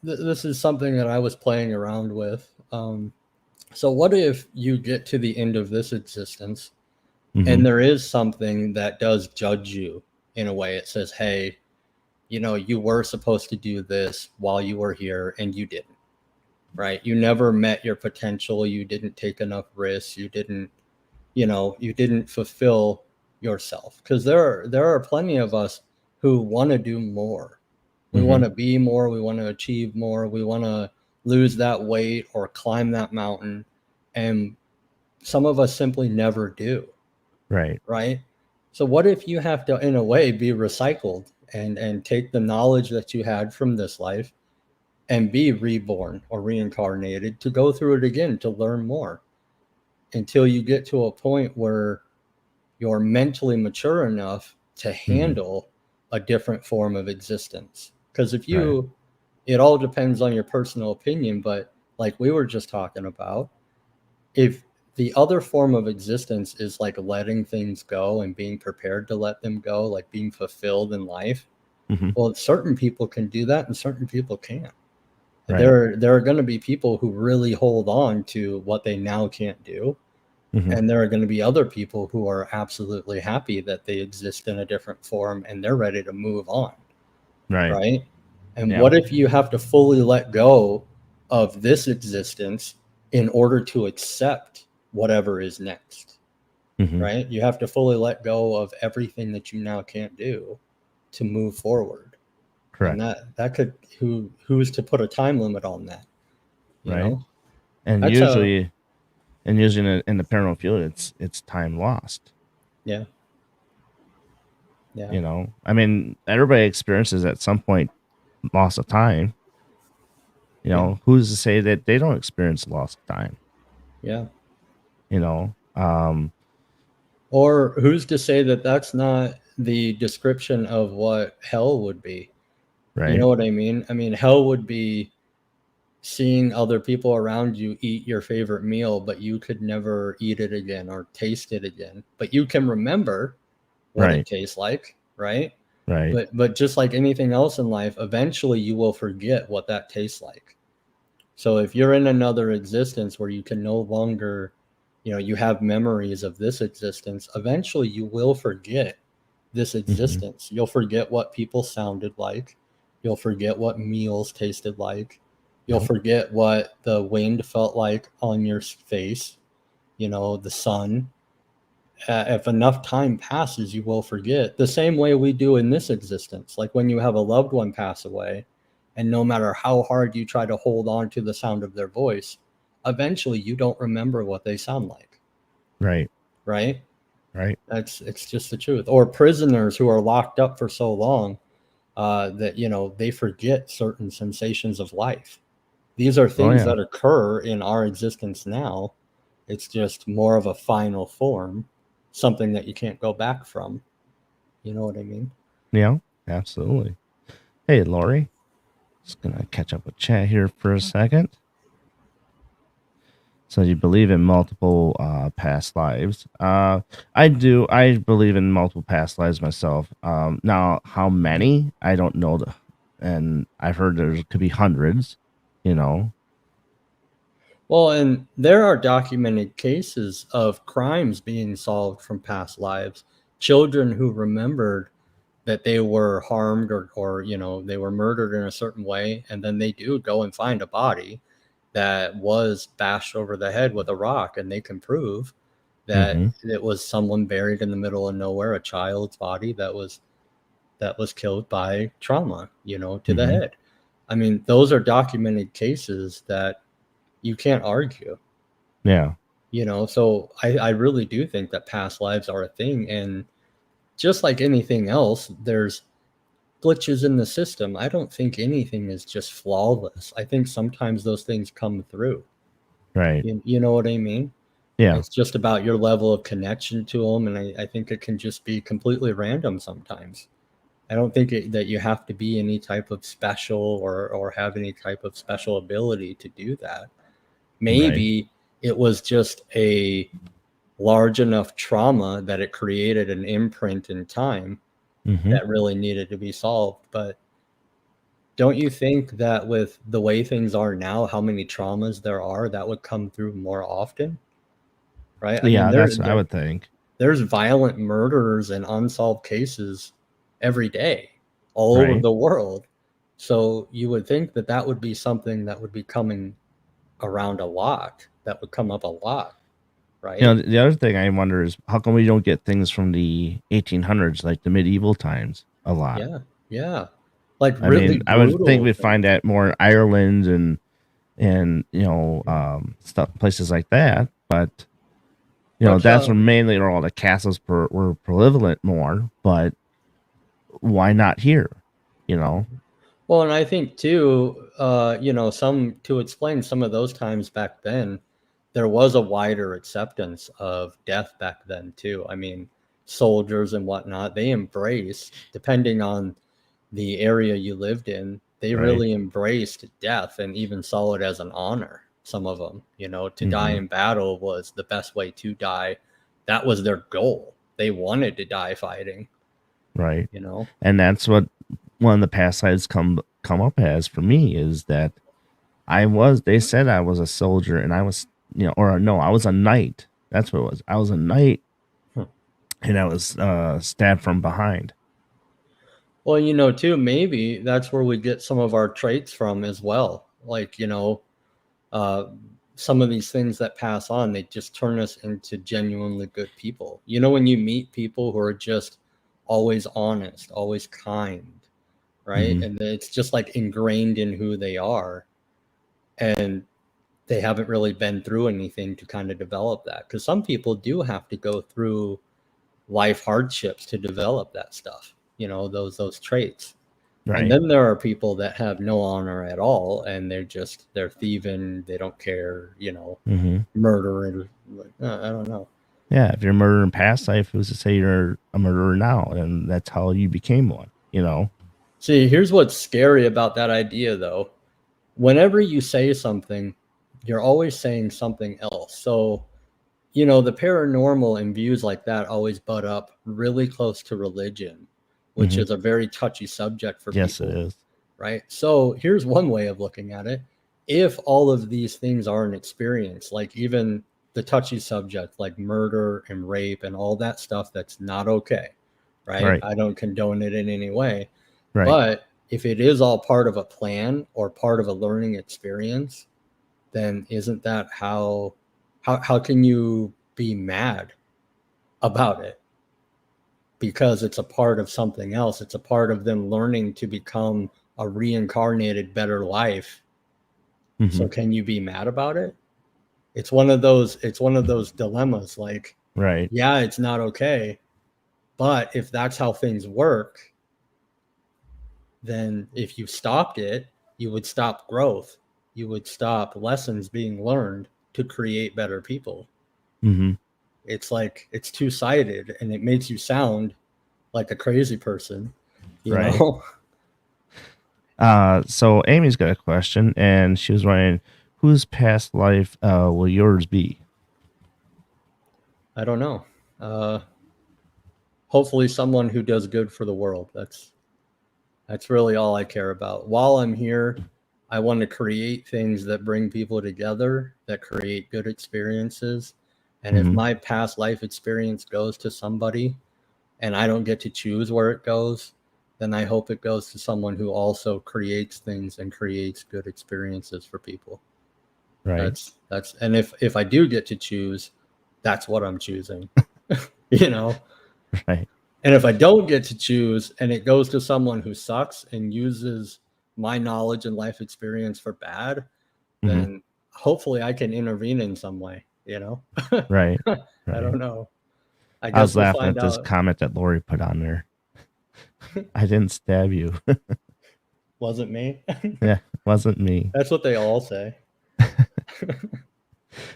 this is something that I was playing around with. So what if you get to the end of this existence Mm-hmm. and there is something that does judge you in a way? It says, "Hey, you were supposed to do this while you were here and you didn't." Right? You never met your potential, you didn't take enough risks, you didn't fulfill yourself, because there are plenty of us who want to do more. We Mm-hmm. want to be more, we want to achieve more, we want to lose that weight or climb that mountain, and some of us simply never do. Right. Right? So what if you have to, in a way, be recycled and take the knowledge that you had from this life and be reborn or reincarnated to go through it again to learn more, until you get to a point where you're mentally mature enough to Mm-hmm. handle a different form of existence. Because if Right. you, it all depends on your personal opinion, but like we were just talking about, if the other form of existence is like letting things go and being prepared to let them go, like being fulfilled in life, Mm-hmm. well, certain people can do that and certain people can't. Right. There are going to be people who really hold on to what they now can't do, Mm-hmm. and there are going to be other people who are absolutely happy that they exist in a different form and they're ready to move on, Right. right? And Yeah. what if you have to fully let go of this existence in order to accept whatever is next, Mm-hmm. right? You have to fully let go of everything that you now can't do to move forward. And Correct. that could, who's to put a time limit on that, you Right. know? And That's a usually in the paranormal field, it's time lost. yeah, yeah, I mean, everybody experiences at some point loss of time. yeah, Who's to say that they don't experience loss of time? yeah. You know, um, Or who's to say that that's not the description of what hell would be? You right, know what I mean? I mean, hell would be seeing other people around you eat your favorite meal, but you could never eat it again or taste it again. But you can remember what it right, tastes like, right? right. But just like anything else in life, eventually you will forget what that tastes like. So if you're in another existence where you can no longer, you have memories of this existence, eventually you will forget this Hmm. existence. You'll forget what people sounded like. You'll forget what meals tasted like. You'll Yep. forget what the wind felt like on your face, the sun. If enough time passes, you will forget, the same way we do in this existence. Like when you have a loved one pass away, and no matter how hard you try to hold on to the sound of their voice, eventually you don't remember what they sound like, Right, right? right. It's just the truth. Or prisoners who are locked up for so long, that they forget certain sensations of life. These are Oh things yeah, that occur in our existence now. It's just more of a final form, something that you can't go back from. You know what I mean? yeah, absolutely. Hey, Lori, just gonna catch up with chat here for a second. So you believe in multiple past lives? I do. I believe in multiple past lives myself. Now, how many? I don't know. And I've heard there could be hundreds. You know. Well, and there are documented cases of crimes being solved from past lives. Children who remembered that they were harmed or you know, they were murdered in a certain way, and then they do go and find a body that was bashed over the head with a rock, and they can prove that Mm-hmm. it was someone buried in the middle of nowhere, a child's body that was killed by trauma, you know, to the Mm-hmm. head. I mean, those are documented cases that you can't argue, Yeah. you know. So I really do think that past lives are a thing. And just like anything else, there's glitches in the system. I don't think anything is just flawless. I think sometimes those things come through. Right. You know what I mean? Yeah. It's just about your level of connection to them. And I think it can just be completely random sometimes. I don't think that you have to be any type of special or have any type of special ability to do that. Right. Maybe it was just a large enough trauma that it created an imprint in time Mm-hmm. that really needed to be solved. But don't you think that with the way things are now, how many traumas there are, that would come through more often? Right? I mean, Yeah, that's what I would think. there's violent murders and unsolved cases every day all over Right. the world. So you would think that that would be something that would be coming around a lot, that would come up a lot, You know, right? the other thing I wonder is how come we don't get things from the 1800s, like the medieval times, a lot. Yeah, yeah. Like I really mean, I would think brutal we'd find things. that more in Ireland and stuff places like that. But But that's where mainly where all the castles were prevalent more. But why not here? You know, well, and I think too, you know, some to explain some of those times back then, there was a wider acceptance of death back then too. I mean, soldiers and whatnot, they embraced, depending on the area you lived in, they right? really embraced death and even saw it as an honor. Some of them, you know, to die Mm-hmm. in battle was the best way to die. That was their goal. They wanted to die fighting, Right. you know. And that's what one of the past sides come up as for me is that they said I was a soldier and I was or no, I was a knight. That's what it was. I was a knight Hmm. and I was stabbed from behind. Well, you know, too, maybe that's where we get some of our traits from as well. Like, you know, uh, some of these things that pass on, they just turn us into genuinely good people. You know, when you meet people who are just always honest, always kind, right? Mm-hmm. And it's just like ingrained in who they are. And they haven't really been through anything to kind of develop that. Because some people do have to go through life hardships to develop that stuff, you know, those traits. And Right. then there are people that have no honor at all, and they're thieving, they don't care, you know, Mm-hmm. murdering. Like, I don't know. Yeah. If you're a murderer in past life, who's to say you're a murderer now? And that's how you became one. See, here's what's scary about that idea, though. Whenever you say something, you're always saying something else. So, you know, the paranormal and views like that always butt up really close to religion, which Mm-hmm. is a very touchy subject for Yes, it people, is. right? So here's one way of looking at it. If all of these things are an experience, like even the touchy subject, like murder and rape and all that stuff, that's not okay, right? Right. I don't condone it in any way. Right. But if it is all part of a plan or part of a learning experience, then isn't that how can you be mad about it? Because it's a part of something else. It's a part of them learning to become a reincarnated better life. Mm-hmm. So can you be mad about it? It's one of those dilemmas, like, Right. yeah, it's not okay, but if that's how things work, then if you stopped it, you would stop growth. You would stop lessons being learned to create better people. Mm-hmm. It's like it's two-sided, and it makes you sound like a crazy person, you Right. know. So Amy's got a question, and she was wondering, whose past life will yours be? I don't know. uh Hopefully someone who does good for the world. That's really all I care about. While I'm here, I want to create things that bring people together, that create good experiences. And if Mm-hmm. my past life experience goes to somebody and I don't get to choose where it goes, then I hope it goes to someone who also creates things and creates good experiences for people. Right. That's and if I do get to choose, that's what I'm choosing. You know? Right. And if I don't get to choose and it goes to someone who sucks and uses my knowledge and life experience for bad, Hmm. then hopefully I can intervene in some way, you know? Right. I Right. don't know. I I was guess we'll laughing find at this out. comment that Lori put on there. I didn't stab you. Wasn't me. Yeah, wasn't me. That's what they all say.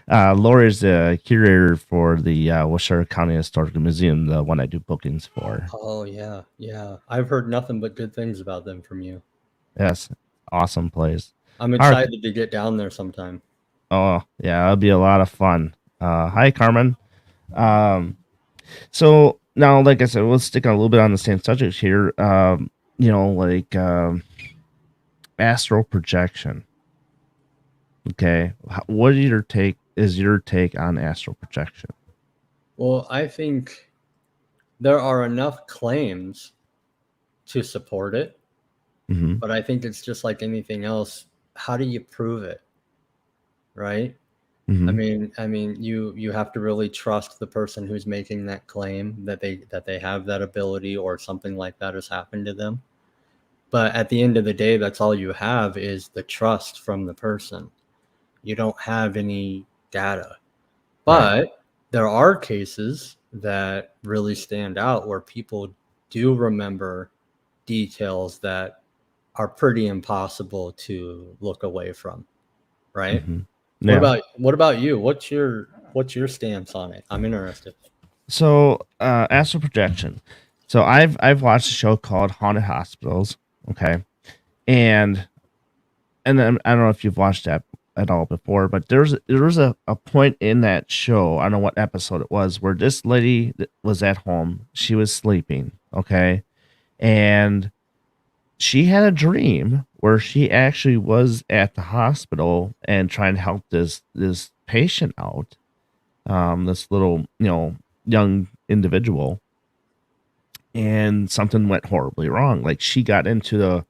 Lori's the curator for the Washoe County Historical Museum, the one I do bookings for. Oh yeah, yeah. I've heard nothing but good things about them from you. Yes, awesome place. I'm All right. excited to get down there sometime. Oh, yeah, it'll be a lot of fun. Hi, Carmen. Um, so now, like I said, we'll stick a little bit on the same subject here. Like astral projection. Okay, what is your take on astral projection? Well, I think there are enough claims to support it, Mm-hmm. but I think it's just like anything else. How do you prove it? Right? Mm-hmm. You have to really trust the person who's making that claim that they have that ability or something like that has happened to them. But at the end of the day, that's all you have is the trust from the person. You don't have any data. Right. But there are cases that really stand out where people do remember details that are pretty impossible to look away from, right? Mm-hmm. What Yeah. about you? What's your stance on it? I'm interested. So, astral projection. So I've watched a show called Haunted Hospitals. Okay, and I don't know if you've watched that at all before, but there was a point in that show. I don't know what episode it was where this lady was at home. She was sleeping. Okay, and she had a dream where she actually was at the hospital and trying to help this patient out. This little young individual, and something went horribly wrong. Like she got into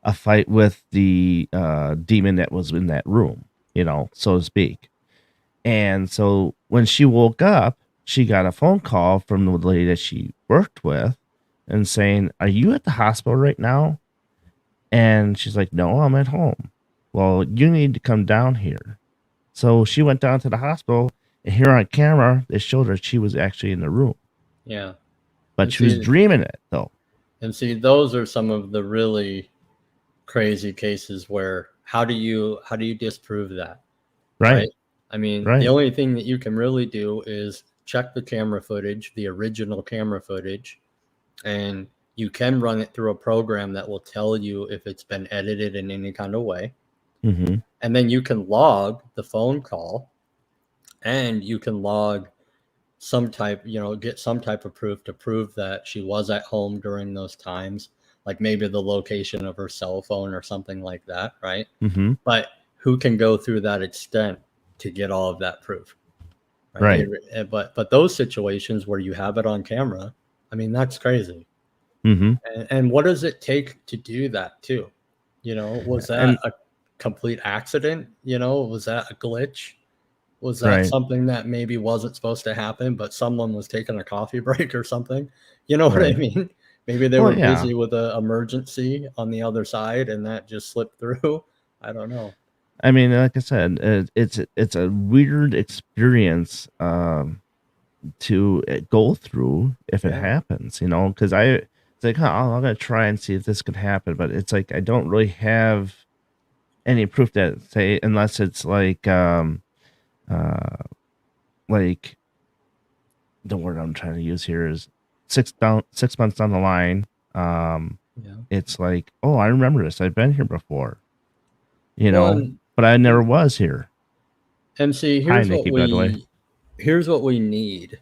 a fight with the demon that was in that room, so to speak. And so when she woke up, she got a phone call from the lady that she worked with and saying, "Are you at the hospital right now?" And she's like, "No, I'm at home." "Well, you need to come down here." So she went down to the hospital, and here on camera, they showed her she was actually in the room, Yeah. but And she was see dreaming it though. and see those are some of the really crazy cases where how do you disprove that? Right, Right? I mean, the right. only thing that you can really do is check the camera footage, the original camera footage, and you can run it through a program that will tell you if it's been edited in any kind of way. Mm-hmm. And then you can log the phone call and you can log some type, get some type of proof to prove that she was at home during those times, like maybe the location of her cell phone or something like that, right? Mm-hmm. But who can go through that extent to get all of that proof? Right. Right. But those situations where you have it on camera, I mean, that's crazy. Mm-hmm. And what does it take to do that too? Was that And a complete accident? Was that a glitch? Was that right, something that maybe wasn't supposed to happen, but someone was taking a coffee break or something? You know what I right. mean? Maybe they Well, were yeah. busy with an emergency on the other side and that just slipped through. I don't know. I mean, like I said, it's a weird experience to go through if it Yeah. happens, because it's like, I'm gonna try and see if this could happen, but it's like I don't really have any proof that say unless it's uh like the word I'm trying to use here is 6 months down the line. Yeah. It's like, oh, I remember this. I've been here before, Well, and but I never was here. see, Hi, here's what Nikki, by the way. we need.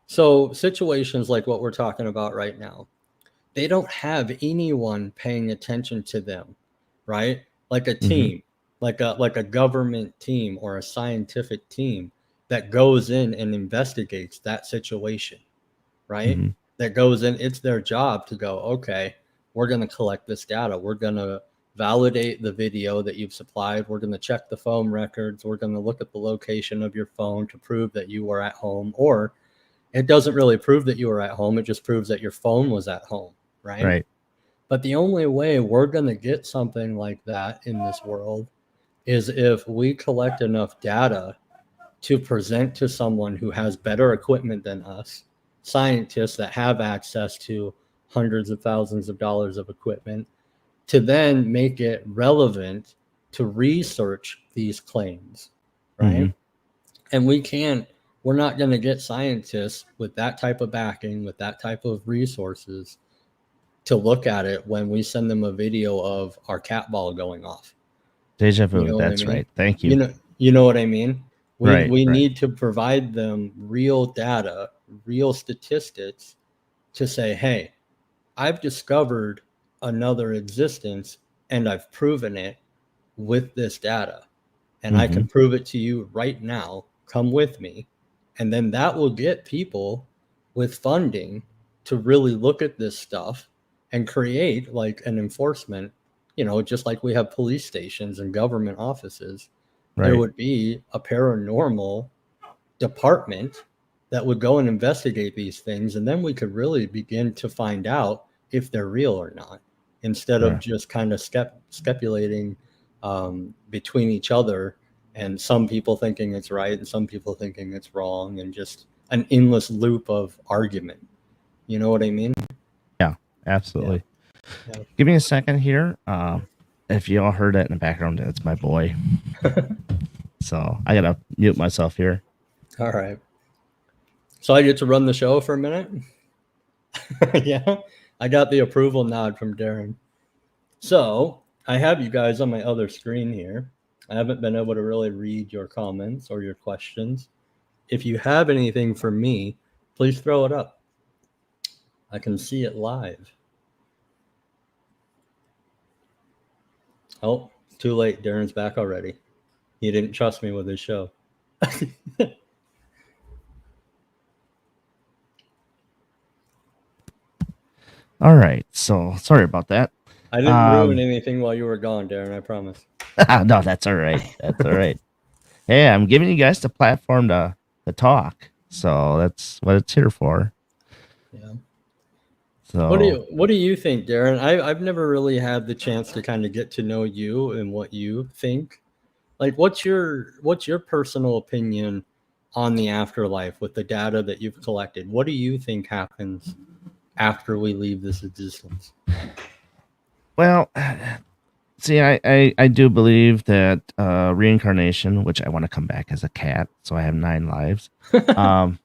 So situations like what we're talking about right now, they don't have anyone paying attention to them, right? Like a Mm-hmm. team, like a government team or a scientific team that goes in and investigates that situation, right? Mm-hmm. that goes in. It's their job to go, okay, we're going to collect this data. We're going to validate the video that you've supplied. We're going to check the phone records. We're going to look at the location of your phone to prove that you were at home. Or it doesn't really prove that you were at home. It just proves that your phone was at home, right? Right. But the only way we're going to get something like that in this world is if we collect enough data to present to someone who has better equipment than us, scientists that have access to hundreds of thousands of dollars of equipment, to then make it relevant to research these claims, right? And we're not going to get scientists with that type of backing, with that type of resources to look at it when we send them a video of our cat ball going off. Deja vu. You know what I That's mean? right. Thank you. You know what I mean? We Right, right. need to provide them real data, real statistics to say, hey, I've discovered another existence and I've proven it with this data. And I can prove it to you right now. Come with me. And then that will get people with funding to really look at this stuff and create like an enforcement, you know, just like we have police stations and government offices. There Right. would be a paranormal department that would go and investigate these things, and then we could really begin to find out if they're real or not, instead Yeah. of just kind of speculating between each other, and some people thinking it's right and some people thinking it's wrong, and just an endless loop of argument. You know what I mean? Yeah, absolutely. Yeah. Give me a second here. If you all heard that in the background, that's my boy. So I gotta mute myself here. All right. So I get to run the show for a minute. Yeah, I got the approval nod from Darren. So I have you guys on my other screen here. I haven't been able to really read your comments or your questions. If you have anything for me, please throw it up. I can see it live. Oh, it's too late. Darren's back already. He didn't trust me with his show. All right. So sorry about that. I didn't ruin anything while you were gone, Darren. I promise. No, that's all right. That's all right. Hey, I'm giving you guys the platform to talk. So that's what it's here for. Yeah. So what do you think, Darren? I've never really had the chance to kind of get to know you and what you think. Like, what's your personal opinion on the afterlife with the data that you've collected? What do you think happens after we leave this existence? well, see, I do believe that reincarnation, which I want to come back as a cat, so I have 9 lives. But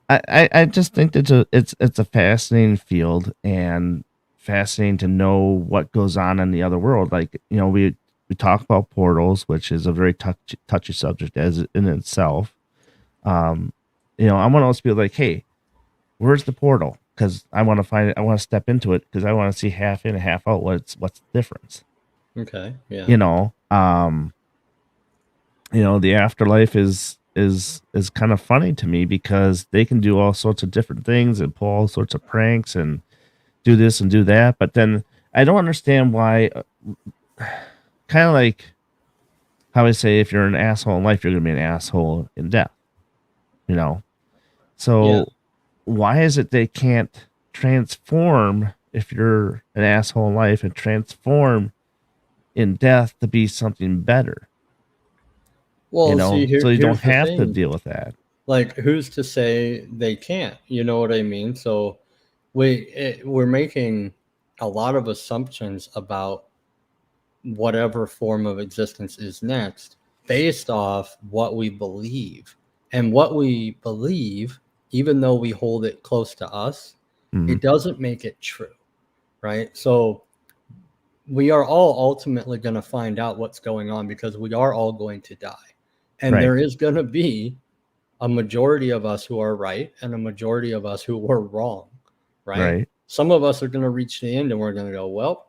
I just think that it's a fascinating field and fascinating to know what goes on in the other world. Like, you know, we talk about portals, which is a very touchy subject as in itself. You know, I'm one of those people like, hey, where's the portal? Because I want to find it. I want to step into it because I want to see half in and half out. What's the difference? Okay. Yeah. You know, the afterlife is kind of funny to me because they can do all sorts of different things and pull all sorts of pranks and do this and do that. But then I don't understand why. Kind of like how I say, if you're an asshole in life, you're going to be an asshole in death. You know, so why is it they can't transform if you're an asshole in life and transform in death to be something better? Well, You know, see, so you don't here's the have to thing. deal with that. Like, who's to say they can't? You know what I mean? So we're making a lot of assumptions about whatever form of existence is next based off what we believe. And what we believe, even though we hold it close to us, Mhm. it doesn't make it true, right? So we are all ultimately going to find out what's going on because we are all going to die. And Right. there is going to be a majority of us who are right and a majority of us who were wrong, right? Right. Some of us are going to reach the end and we're going to go, well,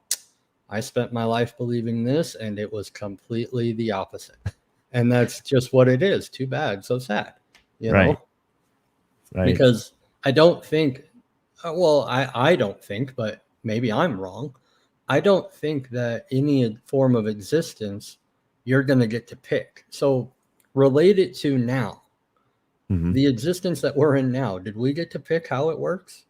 I spent my life believing this and it was completely the opposite. And that's just what it is. Too bad. So sad, you Right. know? Right. because I don't think, well, I don't think, but maybe I'm wrong. I don't think that any form of existence you're going to get to pick. So relate it to now. Hmm. The existence that we're in now, did we get to pick how it works?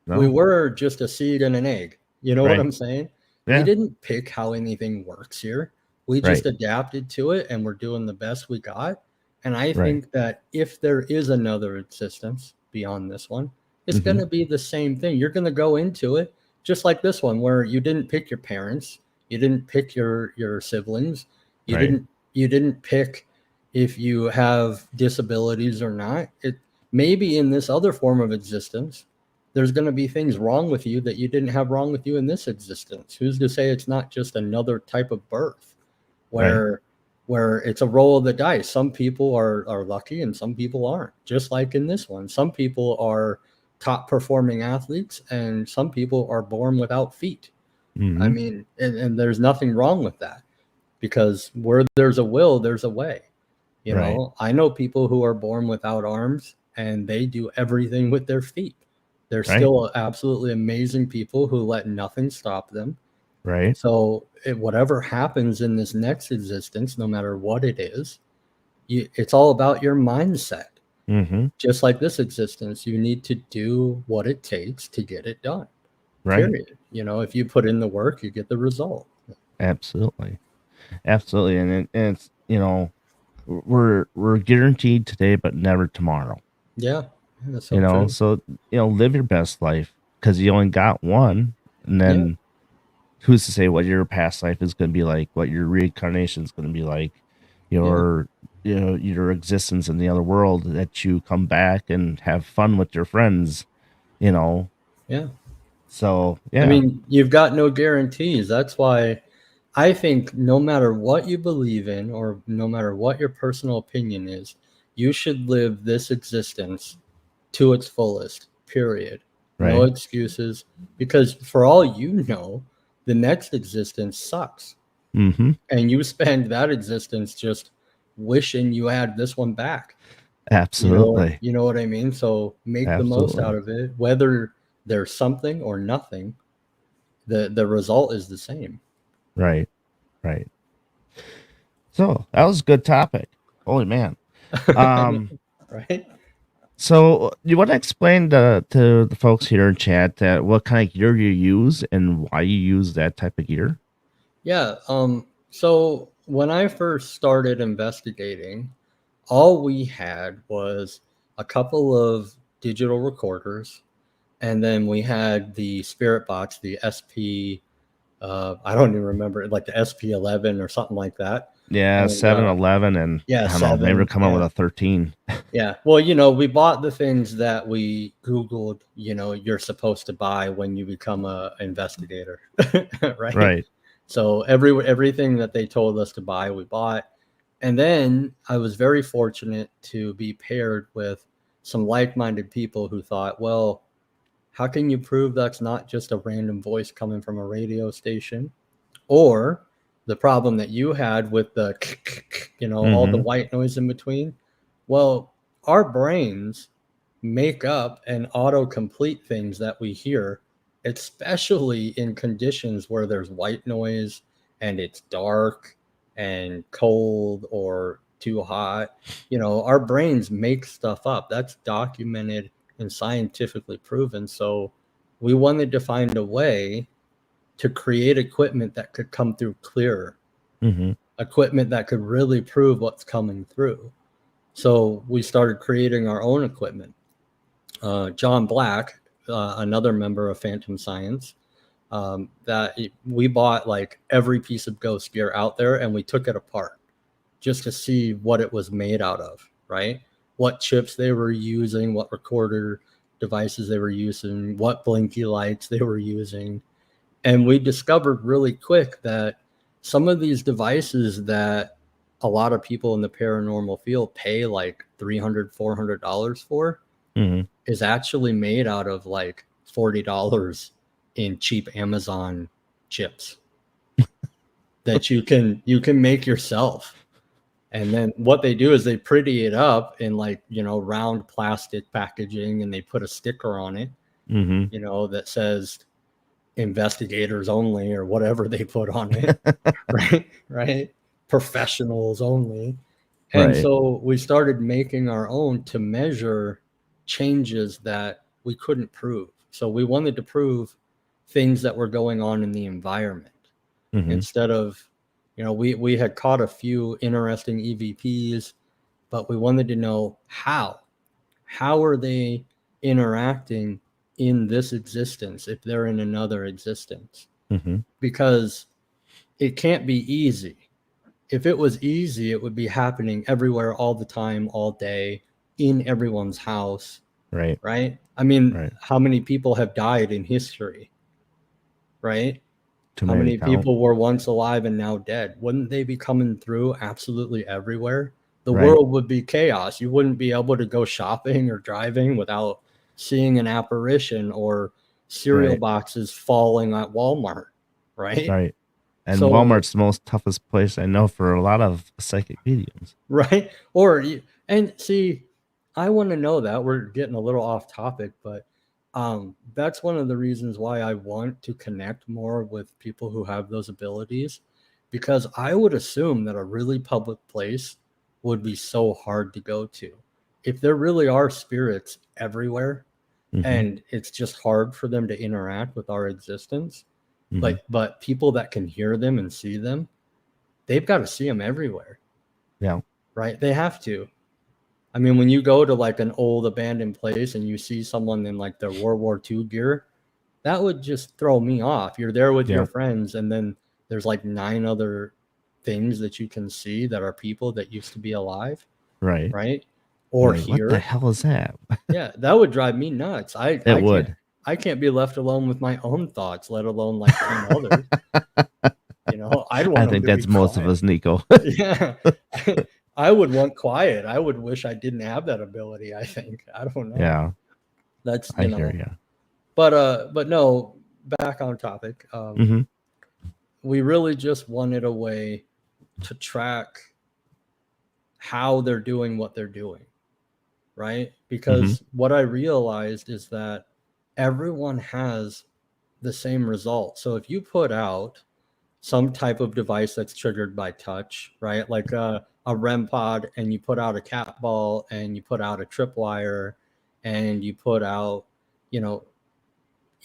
We No. were just a seed and an egg. You know what Right. I'm saying? We Yeah. didn't pick how anything works here. We Right. just adapted to it and we're doing the best we got. And I Right. think that if there is another existence beyond this one, it's going Hmm. to be the same thing. You're going to go into it just like this one where you didn't pick your parents, you didn't pick your siblings, you Right. didn't pick if you have disabilities or not. It maybe in this other form of existence there's going to be things wrong with you that you didn't have wrong with you in this existence. Who's to say it's not just another type of birth Right. where it's a roll of the dice? Some people are lucky and some people aren't. Just like in this one, some people are top performing athletes and some people are born without feet. I Hmm. mean, and there's nothing wrong with that because where there's a will, there's a way. You Right. know, I know people who are born without arms and they do everything with their feet. They're Right. still absolutely amazing people who let nothing stop them. Right. So, whatever happens in this next existence, no matter what it is, it's all about your mindset. Hmm. Just like this existence, you need to do what it takes to get it done. Right. Period. You know, if you put in the work, you get the result. Absolutely. Absolutely. And it's, we're guaranteed today, but never tomorrow. Yeah, that's so true. So live your best life because you only got one, and Yeah, then who's to say what your past life is going to be like, what your reincarnation is going to be like, yeah, your your existence in the other world, that you come back and have fun with your friends, you know. yeah. So I yeah. mean, you've got no guarantees. That's why I think no matter what you believe in or no matter what your personal opinion is, you should live this existence to its fullest, period. No Right. excuses, because for all you know, the next existence sucks. Mm-hmm. And you spend that existence just wishing you had this one back. Absolutely. You know what I mean? So make the most out Absolutely. of it. Whether there's something or nothing, the result is the same. Right. Right. So that was a good topic. Holy man. I know, Um, right? so you want to explain to the folks here in chat that what kind of gear you use and why you use that type of gear? Yeah. So when I first started investigating, all we had was a couple of digital recorders, and then we had the spirit box, the SP. I don't even remember, like the SP11 or something like that. Yeah, And 7-Eleven, and yeah, I don't know, maybe we're 7. coming up with Yeah. a 13. Yeah. Well, we bought the things that we Googled, you're supposed to buy when you become a investigator, right? Right. So everything that they told us to buy, we bought. And then I was very fortunate to be paired with some like-minded people who thought, well, how can you prove that's not just a random voice coming from a radio station? Or the problem that you had with the, all the Mm-hmm. white noise in between. Well, our brains make up and auto-complete things that we hear, especially in conditions where there's white noise and it's dark and cold or too hot. Our brains make stuff up. That's documented and scientifically proven. So we wanted to find a way to create equipment that could come through clearer, Mm-hmm. equipment that could really prove what's coming through. So we started creating our own equipment. John Black, another member of Phantom Science, that we bought like every piece of ghost gear out there and we took it apart just to see what it was made out of, right? What chips they were using, what recorder devices they were using, what blinky lights they were using. And we discovered really quick that some of these devices that a lot of people in the paranormal field pay like $300, $400 for Mm-hmm. is actually made out of like $40 in cheap Amazon chips that you can make yourself. And then what they do is they pretty it up in like, round plastic packaging, and they put a sticker on it, that says investigators only or whatever they put on it. Right. Professionals only. And Right. so we started making our own to measure changes that we couldn't prove. So we wanted to prove things that were going on in the environment instead of, we had caught a few interesting EVPs, but we wanted to know how are they interacting in this existence if they're in another existence? Because it can't be easy. If it was easy, it would be happening everywhere all the time, all day, in everyone's house. Right. Right? I mean, Right. how many people have died in history? Right? Too How many many to count. people were once alive and now dead? Wouldn't they be coming through absolutely everywhere? The Right. world would be chaos. You wouldn't be able to go shopping or driving without seeing an apparition or cereal Right. boxes falling at Walmart. Right? Right. And So Walmart's the most toughest place I know for a lot of psychic mediums. right? And see, I want to know that. We're getting a little off topic, but that's one of the reasons why I want to connect more with people who have those abilities, because I would assume that a really public place would be so hard to go to. If there really are spirits everywhere and it's just hard for them to interact with our existence, but people that can hear them and see them, they've got to see them everywhere. Yeah. Right? They have to. I mean, when you go to like an old abandoned place and you see someone in like their World War II gear, that would just throw me off. You're there with your friends, and then there's like 9 other things that you can see that are people that used to be alive. Right. Right? Or like, here. What the hell is that? Yeah, that would drive me nuts. It would. I can't be left alone with my own thoughts, let alone like 10 others. I'd want I think that's most of us, Niko. Yeah. I would want quiet. I would wish I didn't have that ability, I think. I don't know. Yeah. That's, I hear you. But no, back on topic. We really just wanted a way to track how they're doing what they're doing. Right? Because what I realized is that everyone has the same result. So if you put out some type of device that's triggered by touch, right? Like a REM pod, and you put out a cat ball, and you put out a tripwire, and you put out,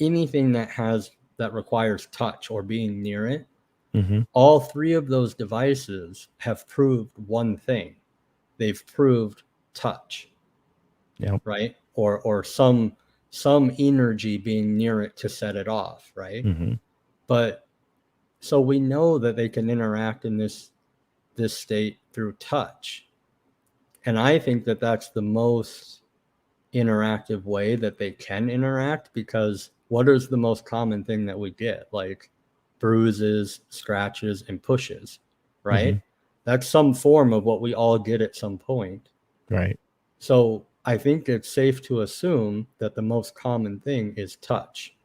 anything that requires touch or being near it. All 3 of those devices have proved one thing. They've proved touch. Yeah. Right? Or some energy being near it to set it off, right? But so we know that they can interact in this state through touch. And I think that that's the most interactive way that they can interact, because what is the most common thing that we get? Like bruises, scratches, and pushes, right? That's some form of what we all get at some point. Right. So I think it's safe to assume that the most common thing is touch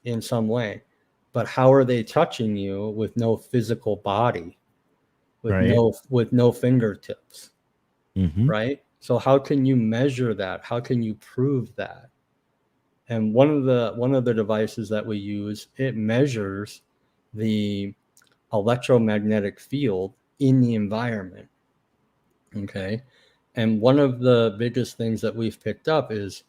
in some way. But how are they touching you with no physical body, with no fingertips, right? So how can you measure that? How can you prove that? And one of the devices that we use, it measures the electromagnetic field in the environment. Okay. And one of the biggest things that we've picked up is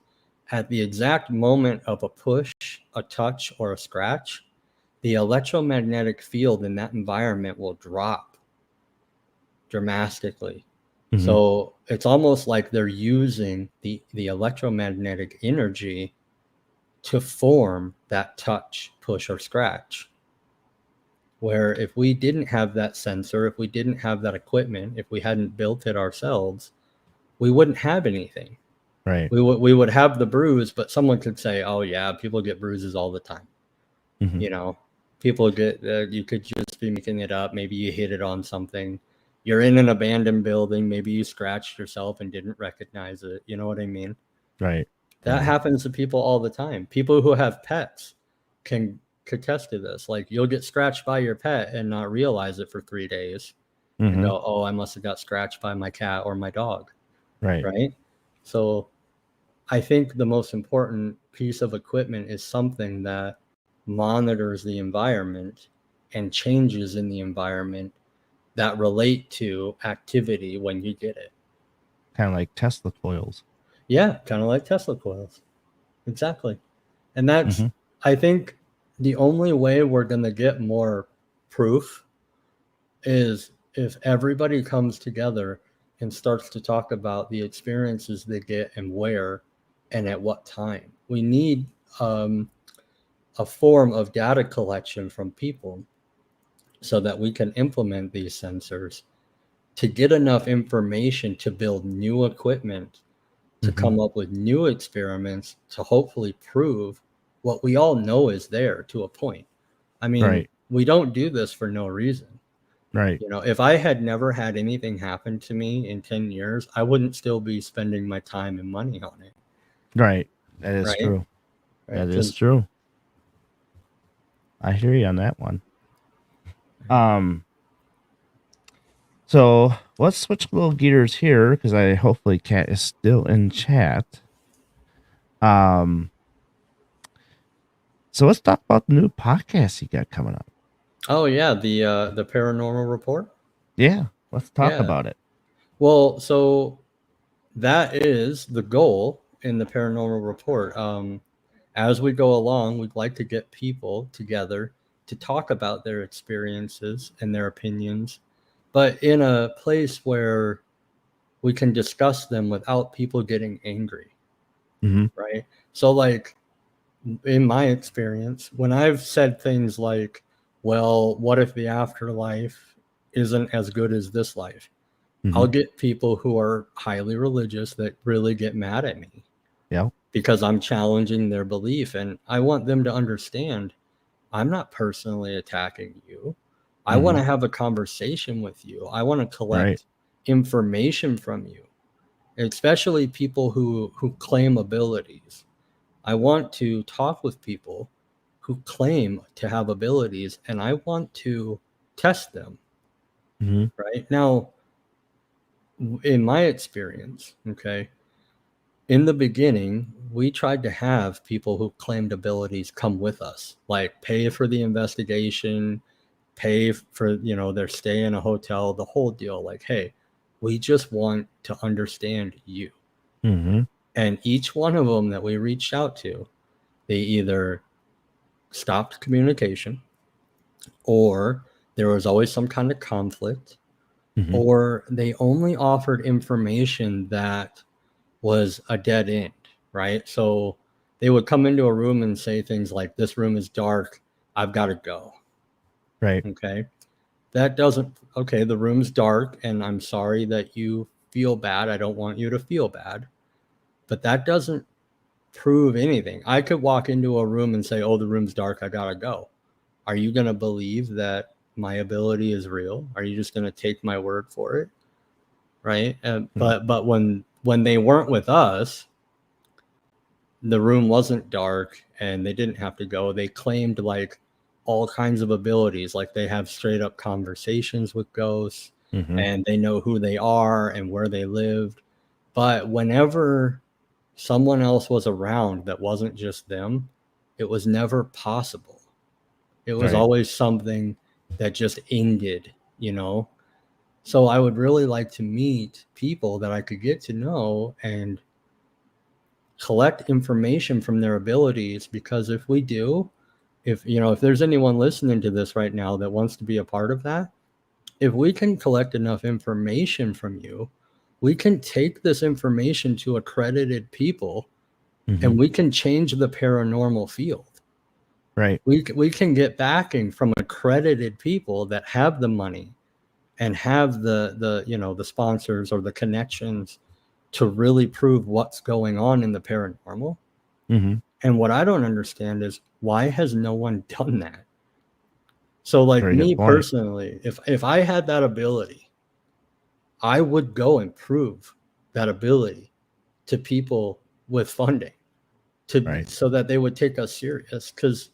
at the exact moment of a push, a touch, or a scratch, the electromagnetic field in that environment will drop dramatically. So it's almost like they're using the electromagnetic energy to form that touch, push, or scratch. Where if we didn't have that sensor, if we didn't have that equipment, if we hadn't built it ourselves, we wouldn't have anything. Right. We would have the bruise, but someone could say, oh yeah, people get bruises all the time. People get, you could just be making it up. Maybe you hit it on something. You're in an abandoned building. Maybe you scratched yourself and didn't recognize it. You know what I mean? Right. That happens to people all the time. People who have pets can attest to this. Like you'll get scratched by your pet and not realize it for 3 days. and Mm-hmm. go, oh, I must have got scratched by my cat or my dog, Right. right? So I think the most important piece of equipment is something that monitors the environment and changes in the environment that relate to activity when you get it. Kind of like Tesla coils. Yeah, kind of like Tesla coils. Exactly. And that's, Mm-hmm. I think, the only way we're going to get more proof is if everybody comes together and starts to talk about the experiences they get and where and at what time. We need a form of data collection from people so that we can implement these sensors to get enough information to build new equipment, to Mm-hmm. come up with new experiments to hopefully prove what we all know is there to a point. I mean, Right. we don't do this for no reason. Right. You know, if I had never had anything happen to me in 10 years, I wouldn't still be spending my time and money on it, Right. That is right? true. Right? That is Because true. I hear you on that one. Um, so let's switch a little gears here because I hopefully Cat is still in chat. Um, so let's talk about the new podcast you got coming up. oh yeah, the paranormal report. Yeah, let's talk Yeah. about it. Well, so that is the goal in the paranormal report. As we go along, we'd like to get people together to talk about their experiences and their opinions, but in a place where we can discuss them without people getting angry, Mm-hmm. right? So, like, in my experience, when I've said things like, well, what if the afterlife isn't as good as this life? Mm-hmm. I'll get people who are highly religious that really get mad at me Yeah. because I'm challenging their belief. And I want them to understand I'm not personally attacking you. I want Mm-hmm. to have a conversation with you. I want to Right. collect information from you, especially people who claim abilities. I want to talk with people who claim to have abilities and I want to test them, Mm-hmm. right? Now, in my experience, okay, in the beginning, we tried to have people who claimed abilities come with us, like pay for the investigation, pay for, their stay in a hotel, the whole deal. Like, hey, we just want to understand you. Mm-hmm. And each one of them that we reached out to, they either stopped communication, or there was always some kind of conflict, Mm-hmm. or they only offered information that was a dead end, right? So they would come into a room and say things like, this room is dark, I've got to go. Right. Okay. That doesn't, okay, the room's dark and I'm sorry that you feel bad. I don't want you to feel bad. But that doesn't prove anything. I could walk into a room and say, oh, the room's dark, I got to go. Are you going to believe that my ability is real? Are you just going to take my word for it? Right. Mm-hmm. But when they weren't with us, the room wasn't dark and they didn't have to go. They claimed like all kinds of abilities, like they have straight up conversations with ghosts Mm-hmm. and they know who they are and where they lived. But whenever someone else was around that wasn't just them, it was never possible. It was Right. always something that just ended, you know? So I would really like to meet people that I could get to know and collect information from their abilities, because if we do, if there's anyone listening to this right now that wants to be a part of that, if we can collect enough information from you, we can take this information to accredited people Mm-hmm. and we can change the paranormal field. Right. We can get backing from accredited people that have the money and have the sponsors or the connections to really prove what's going on in the paranormal. Mm-hmm. And what I don't understand is, why has no one done that? So like Very good me point. personally, if I had that ability, I would go and prove that ability to people with funding, to Right. so that they would take us serious, because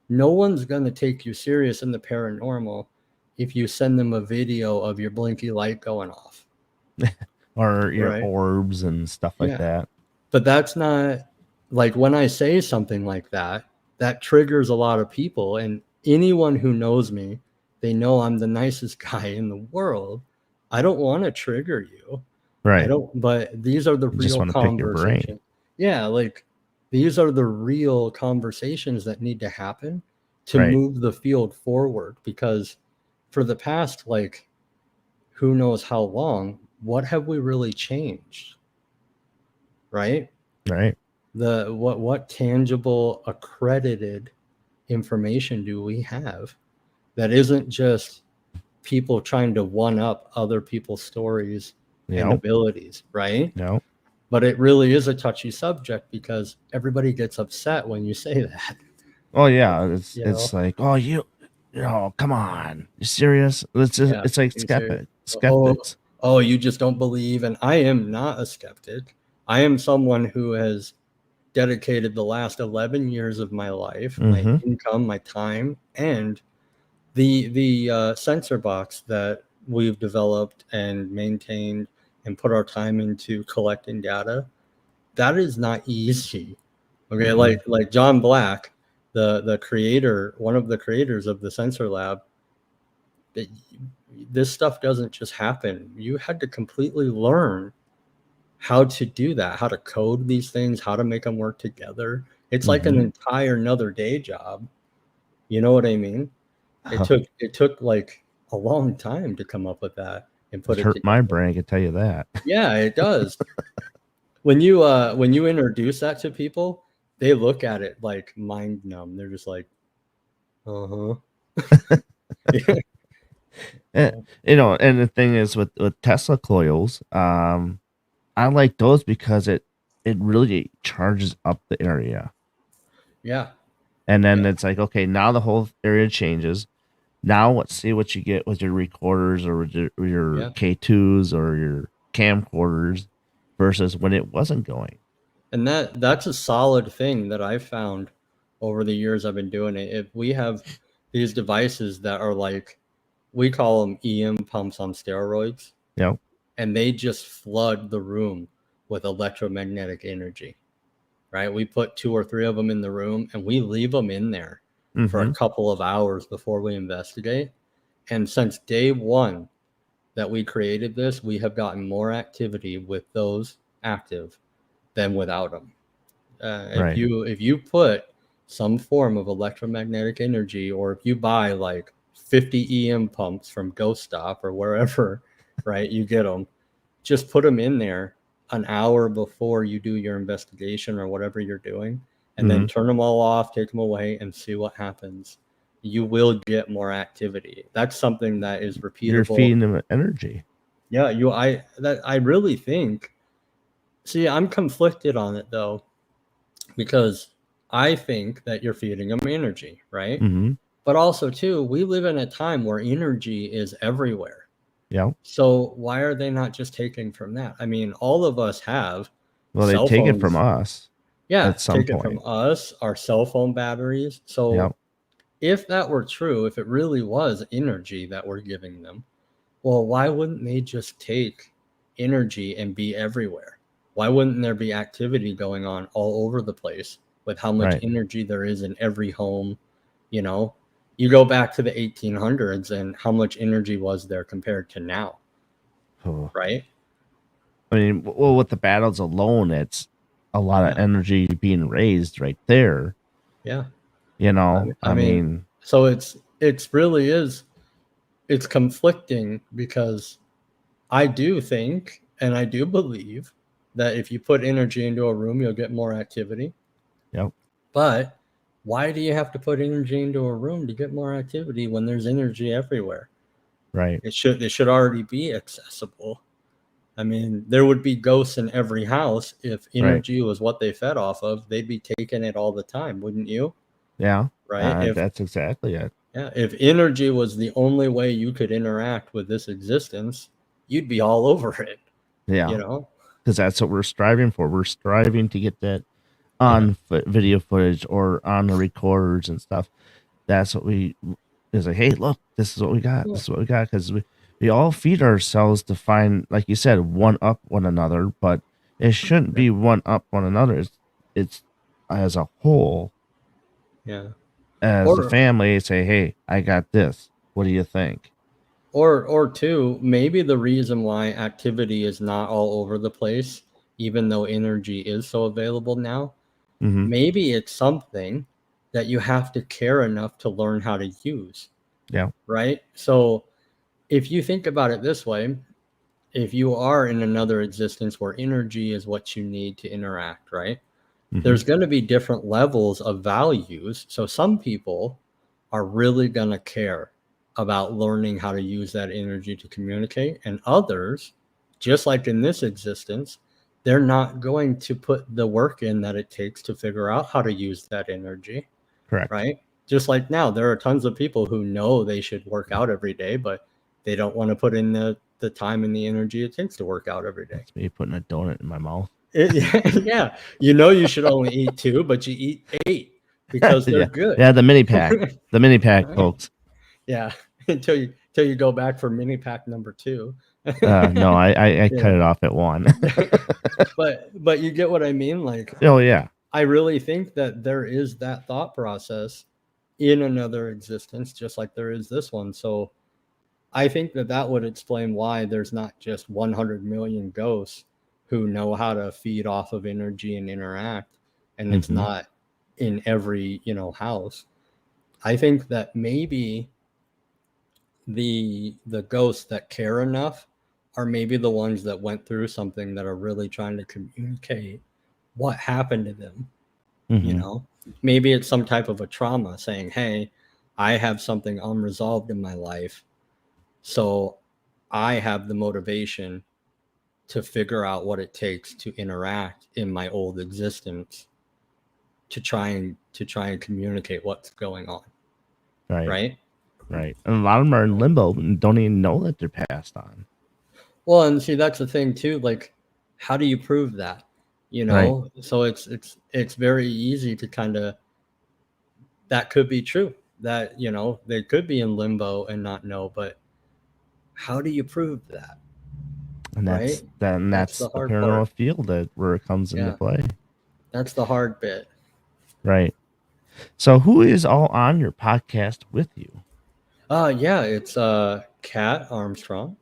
no one's going to take you serious in the paranormal if you send them a video of your blinky light going off. Or your Right. orbs and stuff like Yeah. that. But that's not like when I say something like that, that triggers a lot of people. And anyone who knows me, they know I'm the nicest guy in the world. I don't want to trigger you. I Right. don't, but these are the You just real want to pick your brain. conversations. Yeah, like these are the real conversations that need to happen to Right. move the field forward. Because for the past, like, who knows how long, what have we really changed? Right? Right. The what tangible accredited information do we have that isn't just people trying to one up other people's stories and Yep. abilities, right? Yep. But it really is a touchy subject because everybody gets upset when you say that. Oh yeah, it's You it's know? like, oh, you know, come on, you serious? Yeah. It's like You say, oh, skeptics. oh, you just don't believe. And I am not a skeptic. I am someone who has dedicated the last 11 years of my life, my Mm-hmm. income, my time, and the sensor box that we've developed and maintained and put our time into collecting data. That is not easy. Okay, Mm-hmm. like John Black, the creator, one of the creators of the sensor lab. That this stuff doesn't just happen. You had to completely learn how to do that, how to code these things, how to make them work together. It's like an Mm-hmm. entire another day job. You know what I mean? It took like a long time to come up with that and It put it hurt my together. brain, I can tell you that. Yeah, it does. When you introduce that to people, they look at it like mind numb. They're just like, uh-huh. And, you know, and the thing is with Tesla coils, I like those because it really charges up the area. Yeah. And then Yeah. it's like, okay, now the whole area changes. Now let's see what you get with your recorders or with your Yeah. K2s or your camcorders versus when it wasn't going. And that's a solid thing that I've found over the years I've been doing it. If we have these devices that are like, we call them EM pumps on steroids, Yep. and they just flood the room with electromagnetic energy, right? We put 2 or 3 of them in the room and we leave them in there for a Mm-hmm. couple of hours before we investigate. And since day one that we created this, we have gotten more activity with those active than without them. Right. If you put some form of electromagnetic energy, or if you buy like 50 EM pumps from Ghost Stop or wherever, right, you get them, just put them in there an hour before you do your investigation or whatever you're doing, and then Mm-hmm. turn them all off, take them away, and see what happens. You will get more activity. That's something that is You're repeatable. feeding them energy. Yeah, I really think. See, I'm conflicted on it though, because I think that you're feeding them energy, right? Mm-hmm. But also too, we live in a time where energy is everywhere. Yep. So why are they not just taking from that? I mean, all of us have Well, they cell take it from phones. us Yeah, at some take it from point. us, our cell phone batteries. So Yep. if that were true, if it really was energy that we're giving them, well, why wouldn't they just take energy and be everywhere? Why wouldn't there be activity going on all over the place with how much Right. energy there is in every home? You know, you go back to the 1800s and how much energy was there compared to now, Oh. right? I mean, well, with the battles alone, it's a lot of Yeah. energy being raised right there. Yeah. You know, I I mean, mean, so it's really is, it's conflicting because I do think and I do believe that if you put energy into a room, you'll get more activity. yep. But why do you have to put energy into a room to get more activity when there's energy everywhere? Right. It should already be accessible. I mean, there would be ghosts in every house if Right. energy was what they fed off of. They'd be taking it all the time, wouldn't you? Yeah. Right? If That's exactly it. Yeah, if energy was the only way you could interact with this existence, you'd be all over it, you Yeah. know? Because that's what we're striving for. We're striving to get that Yeah. on video footage or on the recorders and stuff. That's what we It's like, hey, look, this is what we got. This is what we got. Because we all feed ourselves to find, like you said, one up one another, but it shouldn't be one up one another. It's as a whole, Yeah. as a Or family, say, hey, I got this. What do you think? or two, maybe the reason why activity is not all over the place, even though energy is so available now, Mm-hmm. maybe it's something that you have to care enough to learn how to use, Yeah. right? So if you think about it this way, if you are in another existence where energy is what you need to interact, right? Mm-hmm. There's going to be different levels of values. So some people are really going to care about learning how to use that energy to communicate, and others, just like in this existence, they're not going to put the work in that it takes to figure out how to use that energy, Correct. right? Just like now, there are tons of people who know they should work out every day, but they don't want to put in the time and the energy it takes to work out every day. That's me putting a donut in my mouth. Yeah, you know you should only eat two, but you eat eight because they're Yeah. good. Yeah. The mini pack. The mini pack, folks. Yeah, until you go back for mini pack number two. No, I cut Yeah, it off at one. but you get what I mean. Like, Oh, yeah. I really think that there is that thought process in another existence, just like there is this one. So I think that that would explain why there's not just 100 million ghosts who know how to feed off of energy and interact, and it's Mm-hmm. not in every house. I think that maybe the ghosts that care enough are maybe the ones that went through something that are really trying to communicate what happened to them. you Mm-hmm. know Maybe it's some type of a trauma saying, hey, I have something unresolved in my life, so I have the motivation to figure out what it takes to interact in my old existence to try and communicate what's going on, Right. right? Right. And a lot of them are in limbo and don't even know that they're passed on. Well, and see, that's the thing too. Like, how do you prove that? Right. So it's very easy to kind of, that could be true, that they could be in limbo and not know, but how do you prove that, And right? That's that's the the hard part. paranormal field that where it comes into Yeah, play. that's the hard bit. Right. So who is all on your podcast with you? Yeah, it's Kat Armstrong,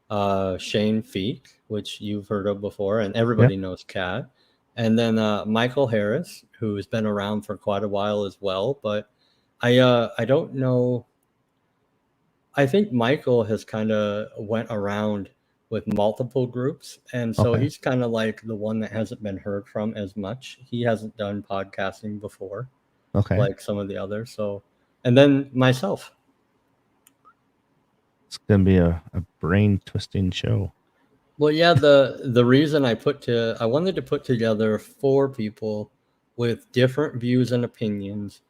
Shane Feek, which you've heard of before, and Yeah. everybody knows Kat, and then Michael Harris, who has been around for quite a while as well. But I don't know. I think Michael has kind of went around with multiple groups, and so Okay. he's kind of like the one that hasn't been heard from as much. He hasn't done podcasting before Okay. like some of the others. So, and then myself. It's gonna be a brain twisting show. Well, yeah, the reason I wanted to put together four people with different views and opinions,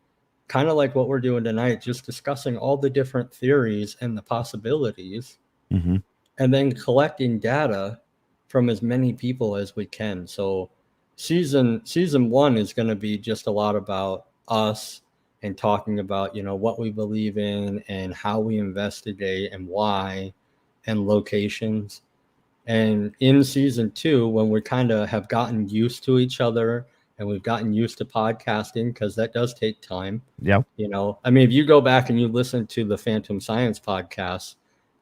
kind of like what we're doing tonight, just discussing all the different theories and the possibilities, Mm-hmm. and then collecting data from as many people as we can. So season one is going to be just a lot about us and talking about what we believe in and how we investigate and why, and locations. And in season two, when we kind of have gotten used to each other and we've gotten used to podcasting, because that does take time. Yep. I mean, if you go back and you listen to the Phantom Science podcast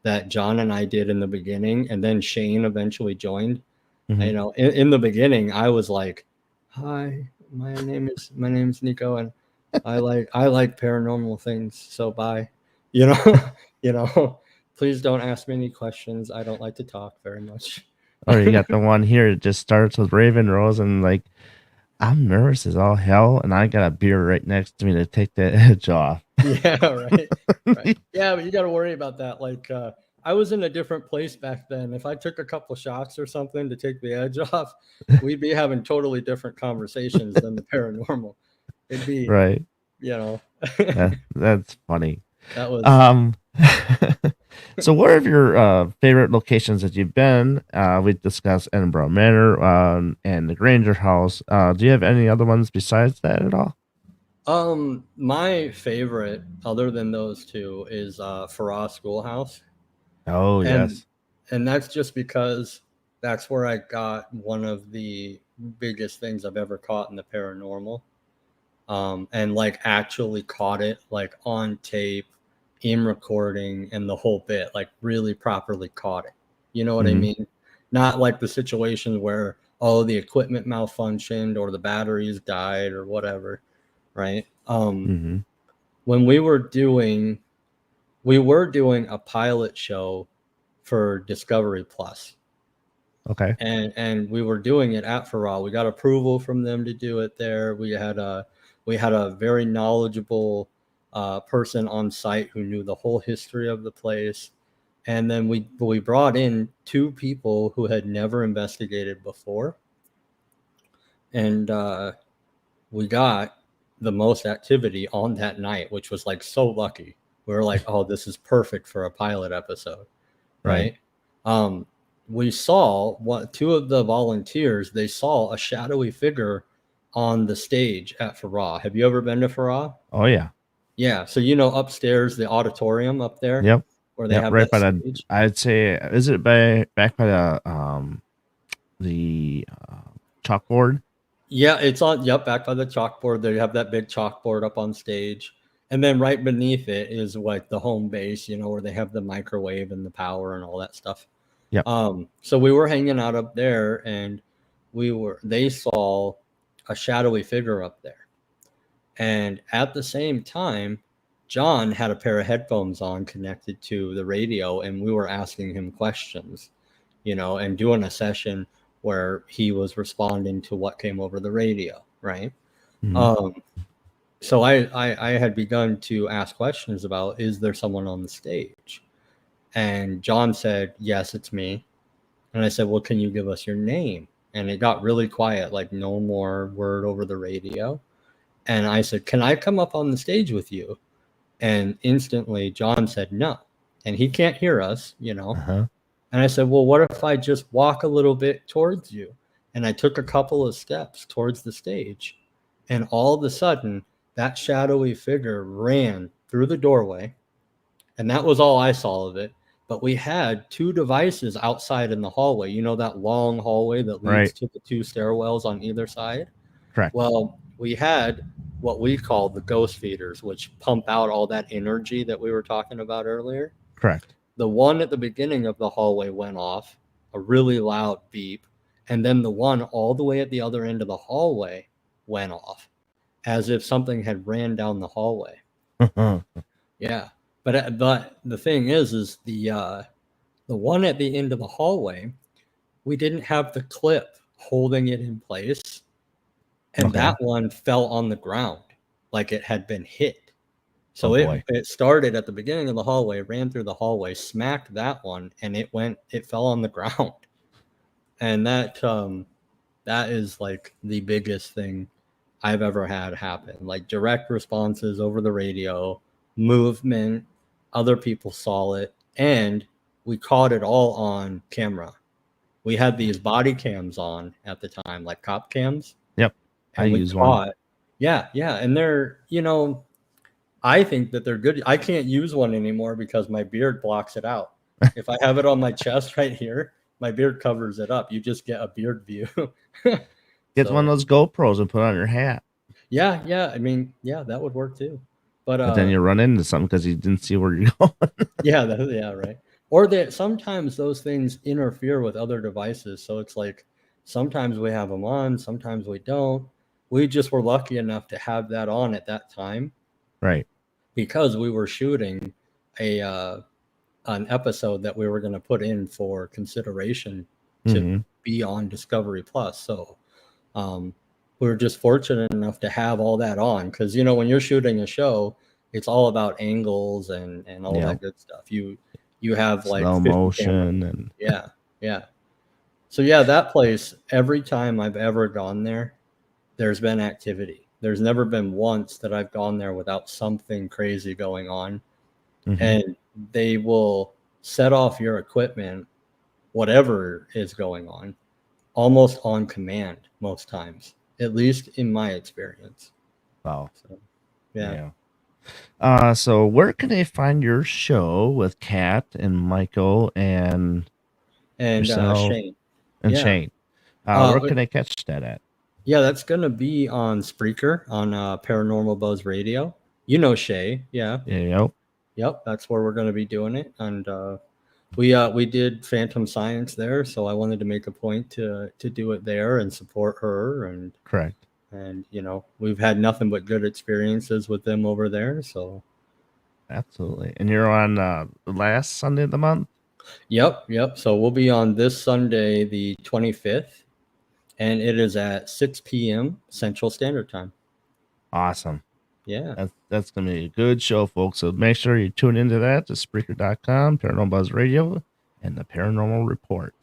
that John and I did in the beginning, and then Shane eventually joined, Mm-hmm. in the beginning, I was like, "Hi, my name's Niko, and I like paranormal things. So bye." You know, you know. Please don't ask me any questions. I don't like to talk very much. Or you got the one here that just starts with Raven Rose and like, I'm nervous as all hell, and I got a beer right next to me to take that edge off. Yeah, right. Right. Yeah, but you got to worry about that. Like, I was in a different place back then. If I took a couple shots or something to take the edge off, we'd be having totally different conversations than the paranormal. It'd be, Right. you know, That's funny. that was, Um, so what are your favorite locations that you've been? We discussed Edinburgh Manor and the Granger House. Do you have any other ones besides that at all? My favorite, other than those two, is Farah Schoolhouse, Oh and yes. and that's just because that's where I got one of the biggest things I've ever caught in the paranormal. And like actually caught it like on tape, in recording, and the whole bit, like really properly caught it. You know what I Hmm. mean? Not like the situation where, oh, the equipment malfunctioned or the batteries died or whatever, right? Hmm. When we were doing a pilot show for Discovery Plus, Okay. and we were doing it at Farah. We got approval from them to do it there. We had a very knowledgeable person on site who knew the whole history of the place, and then we brought in two people who had never investigated before, and we got the most activity on that night, which was like so lucky. We were like, oh, this is perfect for a pilot episode, Right. right? Um, we saw what two of the volunteers, they saw a shadowy figure on the stage at Farah. Have you ever been to Farah? Oh yeah. Yeah. So, you know, upstairs, the auditorium up there Yep. where they Yep. have Right that by the. stage. I'd say is it by back by the chalkboard? Yeah, it's on, yep, back by the chalkboard. They have that big chalkboard up on stage. And then right beneath it is like the home base, you know, where they have the microwave and the power and all that stuff. Yep. So we were hanging out up there, and they saw a shadowy figure up there. And at the same time, John had a pair of headphones on connected to the radio, and we were asking him questions, you know, and doing a session where he was responding to what came over the radio, right? Hmm. Um, so I had begun to ask questions about, is there someone on the stage? And John said, yes, it's me. And I said, well, can you give us your name? And it got really quiet, like no more word over the radio. And I said, can I come up on the stage with you? And instantly John said no. And he can't hear us, you Uh know. huh. And I said, well, what if I just walk a little bit towards you? And I took a couple of steps towards the stage. And all of a sudden, that shadowy figure ran through the doorway, and that was all I saw of it. But we had two devices outside in the hallway. You know, that long hallway that leads Right. to the two stairwells on either side? Correct. Well, we had what we call the ghost feeders, which pump out all that energy that we were talking about earlier. Correct. The one at the beginning of the hallway went off, a really loud beep. And then the one all the way at the other end of the hallway went off, as if something had ran down the hallway. Yeah, but the thing is the one at the end of the hallway, we didn't have the clip holding it in place, and Okay. that one fell on the ground like it had been hit. Oh So boy. it started at the beginning of the hallway, ran through the hallway, smacked that one, and it fell on the ground. And that is like the biggest thing I've ever had happen. Like direct responses over the radio, movement, other people saw it, and we caught it all on camera. We had these body cams on at the time, like cop cams, Yep. I and we use one. caught, yeah, yeah, and they're, you know, I think that they're good. I can't use one anymore because my beard blocks it out. If I have it on my chest right here, my beard covers it up. You just get a beard view. Get one of So those GoPros and put it on your hat. yeah, yeah. I mean, yeah, that would work too. But But then you run into something because you didn't see where you're going. yeah, yeah, right. Or that sometimes those things interfere with other devices. So it's like sometimes we have them on, sometimes we don't. We just were lucky enough to have that on at that time Right. because we were shooting a an episode that we were going to put in for consideration to Hmm. be on Discovery Plus. So um, we were just fortunate enough to have all that on because, you know, when you're shooting a show, it's all about angles and all Yep. that good stuff. You have like Slow 50 cameras. motion and Yeah, yeah. So yeah, that place, every time I've ever gone there, there's been activity. There's never been once that I've gone there without something crazy going on. hmm. And they will set off your equipment, whatever is going on, almost on command most times, at least in my experience. Wow. So Yeah. So where can they find your show with Kat and Michael and And yourself Shane. and Yeah. Shane? Where Uh, can they catch that at? yeah, that's gonna be on Spreaker on Paranormal Buzz Radio. You know Shay, yeah. Yep. Yep, that's where we're gonna be doing it. And we did Phantom Science there, so I wanted to make a point to do it there and support her. Correct. And we've had nothing but good experiences with them over there. So Absolutely. And you're on the last Sunday of the month? yep. So we'll be on this Sunday, the 25th, and it is at 6 p.m. Central Standard Time. Awesome. Yeah. That's going to be a good show, folks. So make sure you tune into that to Spreaker.com, Paranormal Buzz Radio, and the Paranormal Report.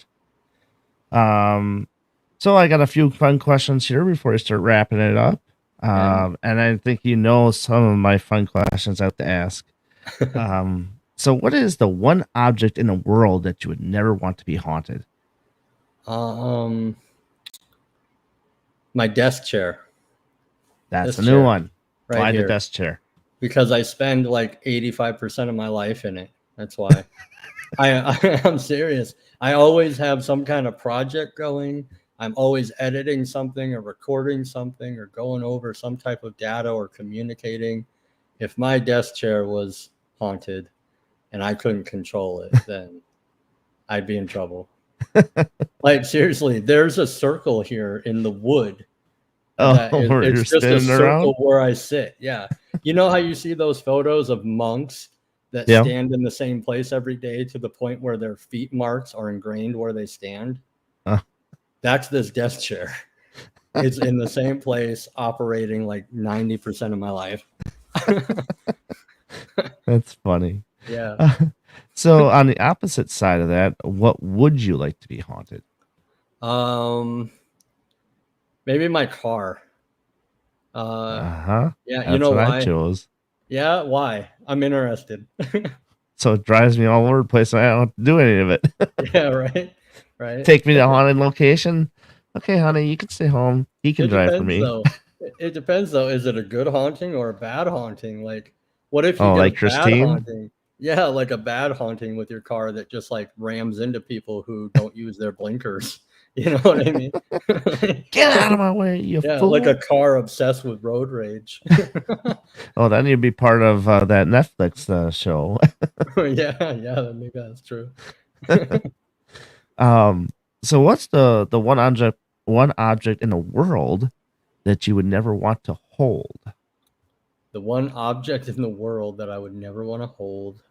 So I got a few fun questions here before I start wrapping it up. And I think some of my fun questions I have to ask. So what is the one object in the world that you would never want to be haunted? My desk chair. That's a new one. Right. Why here. The desk chair? Because I spend like 85% of my life in it. That's why. I'm serious. I always have some kind of project going. I'm always editing something or recording something or going over some type of data or communicating. If my desk chair was haunted and I couldn't control it, then I'd be in trouble. Like, seriously, there's a circle here in the wood. It's just a circle around? Where I sit. Yeah. You know how you see those photos of monks that stand in the same place every day to the point where their feet marks are ingrained where they stand? That's this desk chair. It's in the same place, operating like 90% of my life. That's funny. Yeah. So on the opposite side of that, what would you like to be haunted? Maybe my car. Yeah, that's you know what why? I chose. Yeah, why? I'm interested. So it drives me all over the place. I don't have to do any of it. Yeah, right. Take me to a haunted location. Okay, honey, you can stay home. He can drive for me. It depends, though. Is it a good haunting or a bad haunting? Like, what if you get like a Christine? Bad haunting? Yeah, like a bad haunting with your car that just like rams into people who don't use their blinkers. You know what I mean? Get out of my way, you fool. Like a car obsessed with road rage. Oh, then you'd be part of that Netflix show. Yeah, maybe that's true. So what's the one object in the world that you would never want to hold? The one object in the world that I would never want to hold.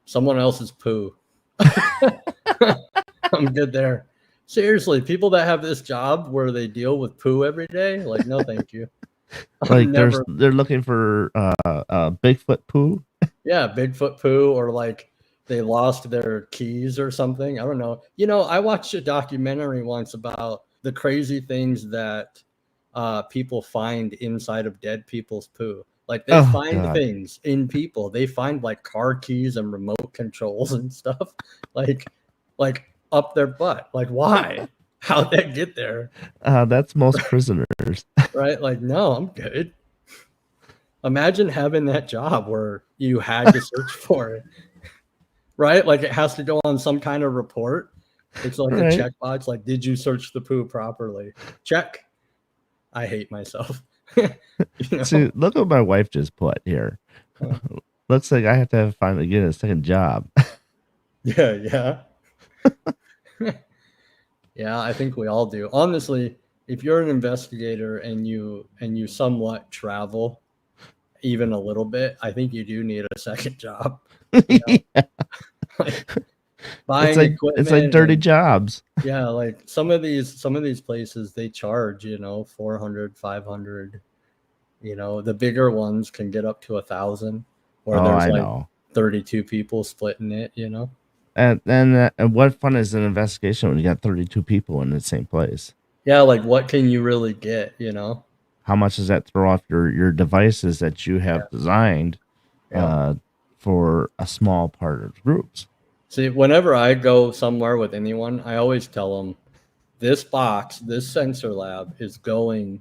Someone else's poo. I'm good there. Seriously, people that have this job where they deal with poo every day, like, no, thank you. Like they're looking for Bigfoot poo. Yeah, Bigfoot poo, or like they lost their keys or something. I don't know. I watched a documentary once about the crazy things that people find inside of dead people's poo. Like they find things in people. They find like car keys and remote controls and stuff. Like up their butt. Like, why? How'd that get there? That's most prisoners. Right? Like, no, I'm good. Imagine having that job where you had to search for it. Right? Like it has to go on some kind of report. It's like a checkbox. Like, did you search the poo properly? Check. I hate myself. See, look what my wife just put here. Looks like I have to finally get a second job. Yeah. Yeah, I think we all do. Honestly, if you're an investigator and you somewhat travel even a little bit, I think you do need a second job. Like, buying equipment. It's like dirty jobs. Yeah, like some of these places they charge, $400, $500. The bigger ones can get up to $1,000, where there's like 32 people splitting it. And what fun is an investigation when you got 32 people in the same place? Yeah, like what can you really get? How much does that throw off your devices that you have designed for a small part of groups? See, whenever I go somewhere with anyone, I always tell them, this box, this sensor lab is going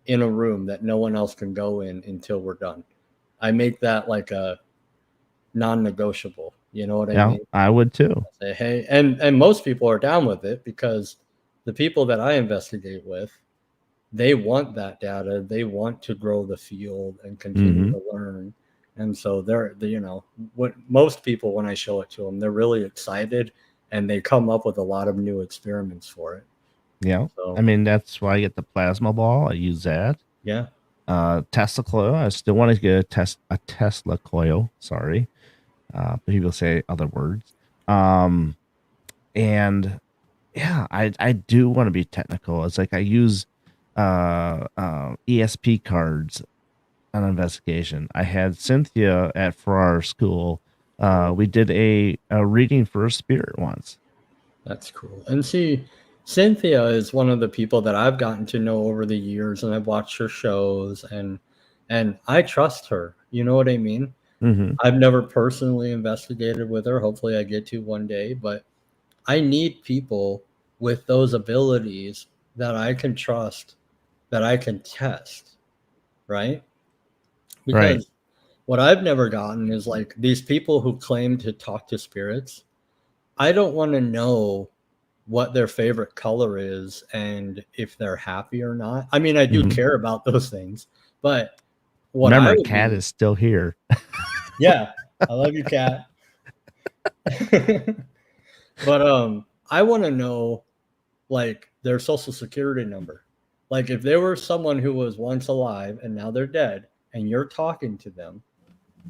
in a room that no one else can go in until we're done. I make that like a non-negotiable. You know what I Yeah, mean? I would too. Say, hey, and most people are down with it because the people that I investigate with, they want that data. They want to grow the field and continue Mm-hmm. to learn. And so you know, what most people, when I show it to them, they're really excited and they come up with a lot of new experiments for it. Yeah. I So, mean, that's why I get the plasma ball. I use that. yeah. Tesla coil. I still want to get a Tesla coil. Sorry. People say other words. And yeah, I do want to be technical. It's like I use ESP cards on investigation. I had Cynthia for our school. We did a reading for a spirit once. That's cool. And see, Cynthia is one of the people that I've gotten to know over the years, and I've watched her shows, and I trust her. You know what I mean? Mm-hmm. I've never personally investigated with her. Hopefully, I get to one day, but I need people with those abilities that I can trust, that I can test, right? Right. Because what I've never gotten is like these people who claim to talk to spirits. I don't want to know what their favorite color is and if they're happy or not. I mean, I do Mm-hmm. care about those things, but what I Remember, would Cat do, is still here. yeah, I love you, cat. But I want to know like their social security number. Like if there were someone who was once alive and now they're dead and you're talking to them,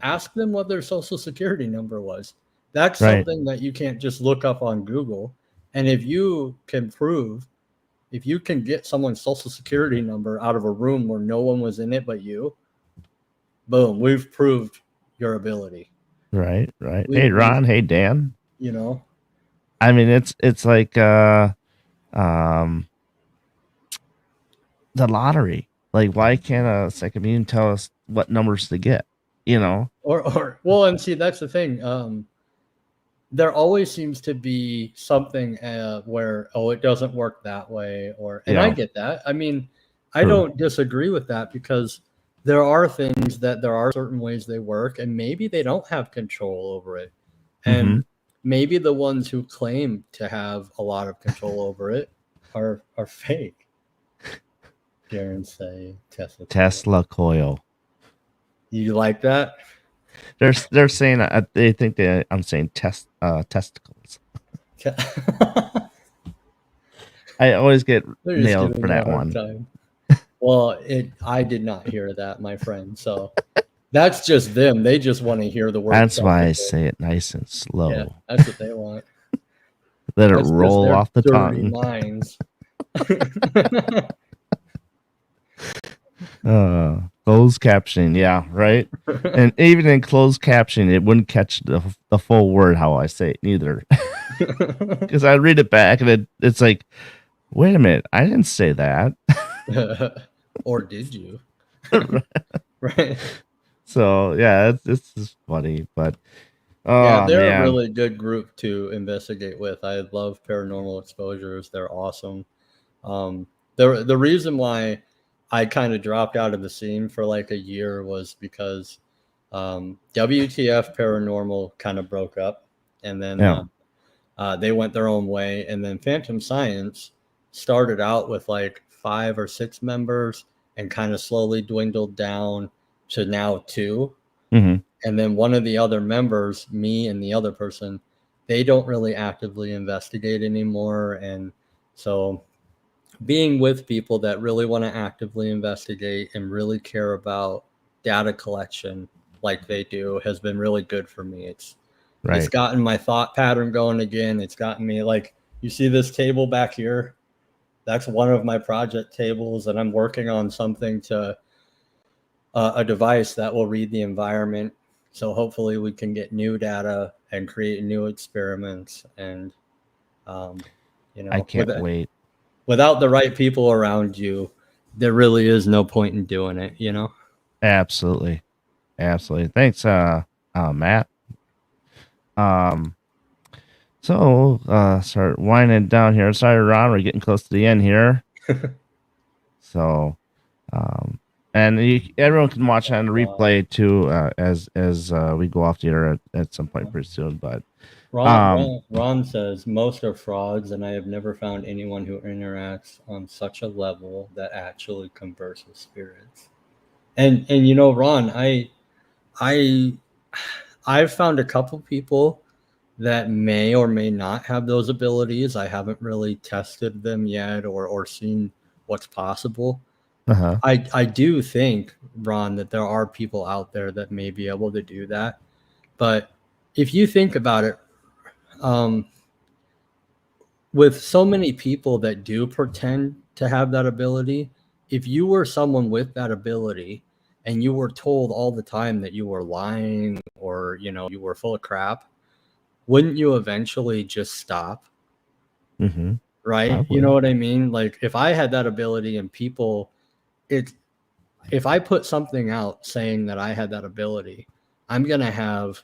ask them what their social security number was. That's Right. something that you can't just look up on Google. And if you can prove, if you can get someone's social security number out of a room where no one was in it but you, boom, we've proved your ability. Right. Right. Hey, We Ron. Hey, Dan. you know, I mean, it's like um the lottery. Like, why can't a second medium tell us what numbers to get? You know? or well, and see that's the thing. There always seems to be something where it doesn't work that way, or and I Yeah. get that. I mean, I True. don't disagree with that because there are things that there are certain ways they work, and maybe they don't have control over it, Mm-hmm. and maybe the ones who claim to have a lot of control over it are fake. Darren say Tesla coil. Tesla coil. You like that? They're saying they think that I'm saying testicles. I always get They're just nailed giving for me a that hard one. time. Well, I did not hear that, my friend. So that's just them. They just want to hear the word That's why I technical. say it nice and Yeah, slow. that's what they want. Let it That's just roll their off the dirty tongue. minds. Closed captioning, yeah, right. And even in closed captioning, it wouldn't catch the full word how I say it neither. Because I read it back and it's like, wait a minute, I didn't say that. Or did you? Right. So yeah, it's just funny, but Yeah, oh they're a man, really good group to investigate with. I love paranormal exposures. They're awesome. Um, the reason why I kind of dropped out of the scene for like a year was because WTF Paranormal kind of broke up, and then yeah, they went their own way. And then Phantom Science started out with like 5 or 6 members and kind of slowly dwindled down to now 2. hmm, And then one of the other members, me and the other person, they don't really actively investigate anymore. And so being with people that really want to actively investigate and really care about data collection like they do has been really good for me. It's right, gotten my thought pattern going again. It's gotten me like, you see this table back here? That's one of my project tables, and I'm working on something to a device that will read the environment. So hopefully we can get new data and create new experiments. And um, you I know, can't wait. without the right people around you, there really is no point in doing it. You know. Absolutely, absolutely. Thanks, Matt. Um, so start winding down here. Sorry, Ron, we're getting close to the end here. So And everyone can watch on the replay too, as we go off the air at some point pretty soon. But Ron says most are frauds, and I have never found anyone who interacts on such a level that actually converse with spirits. And you know, Ron, I I've found a couple people that may or may not have those abilities. I haven't really tested them yet or seen what's possible. I do think, Ron, that there are people out there that may be able to do that. But if you think about it, um, with so many people that do pretend to have that ability, if you were someone with that ability and you were told all the time that you were lying or you were full of crap, wouldn't you eventually just stop? Right? You know Probably. what I mean? Like if I had that ability and people it if I put something out saying that I had that ability, I'm going to have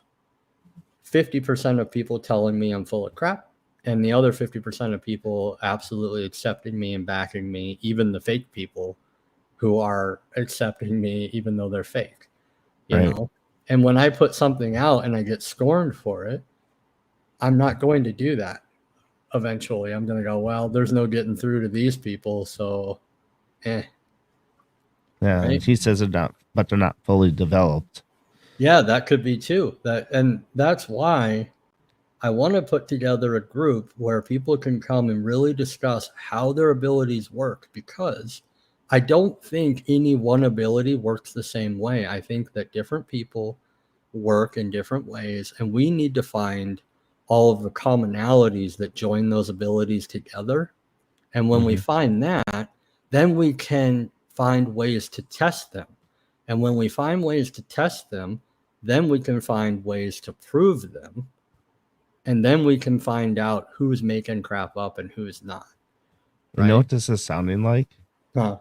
50% of people telling me I'm full of crap and the other 50% of people absolutely accepting me and backing me, even the fake people who are accepting me even though they're fake, you Right. know? And when I put something out and I get scorned for it, I'm not going to do that. Eventually, I'm going to go, well, there's no getting through to these people, so Yeah, right? he says they're not, but they're not fully developed. Yeah, that could be too. That's why I want to put together a group where people can come and really discuss how their abilities work, because I don't think any one ability works the same way. I think that different people work in different ways, and we need to find all of the commonalities that join those abilities together. And when we find that, then we can find ways to test them. And when we find ways to test them, then we can find ways to prove them. And then we can find out who's making crap up and who's not. You know Right? what this is sounding like? Huh.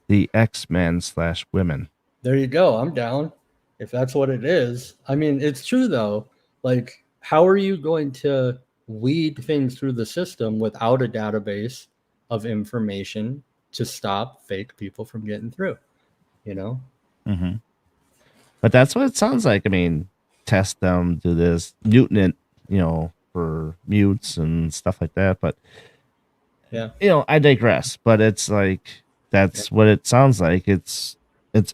The X-Men / women. There you go. I'm down. If that's what it is. I mean, it's true though. Like, how are you going to weed things through the system without a database of information to stop fake people from getting through? You know? But that's what it sounds like. I mean, test them, do this, mutant it, for mutes and stuff like that. But Yeah. I digress. But it's like Yeah. that's what it sounds like. It's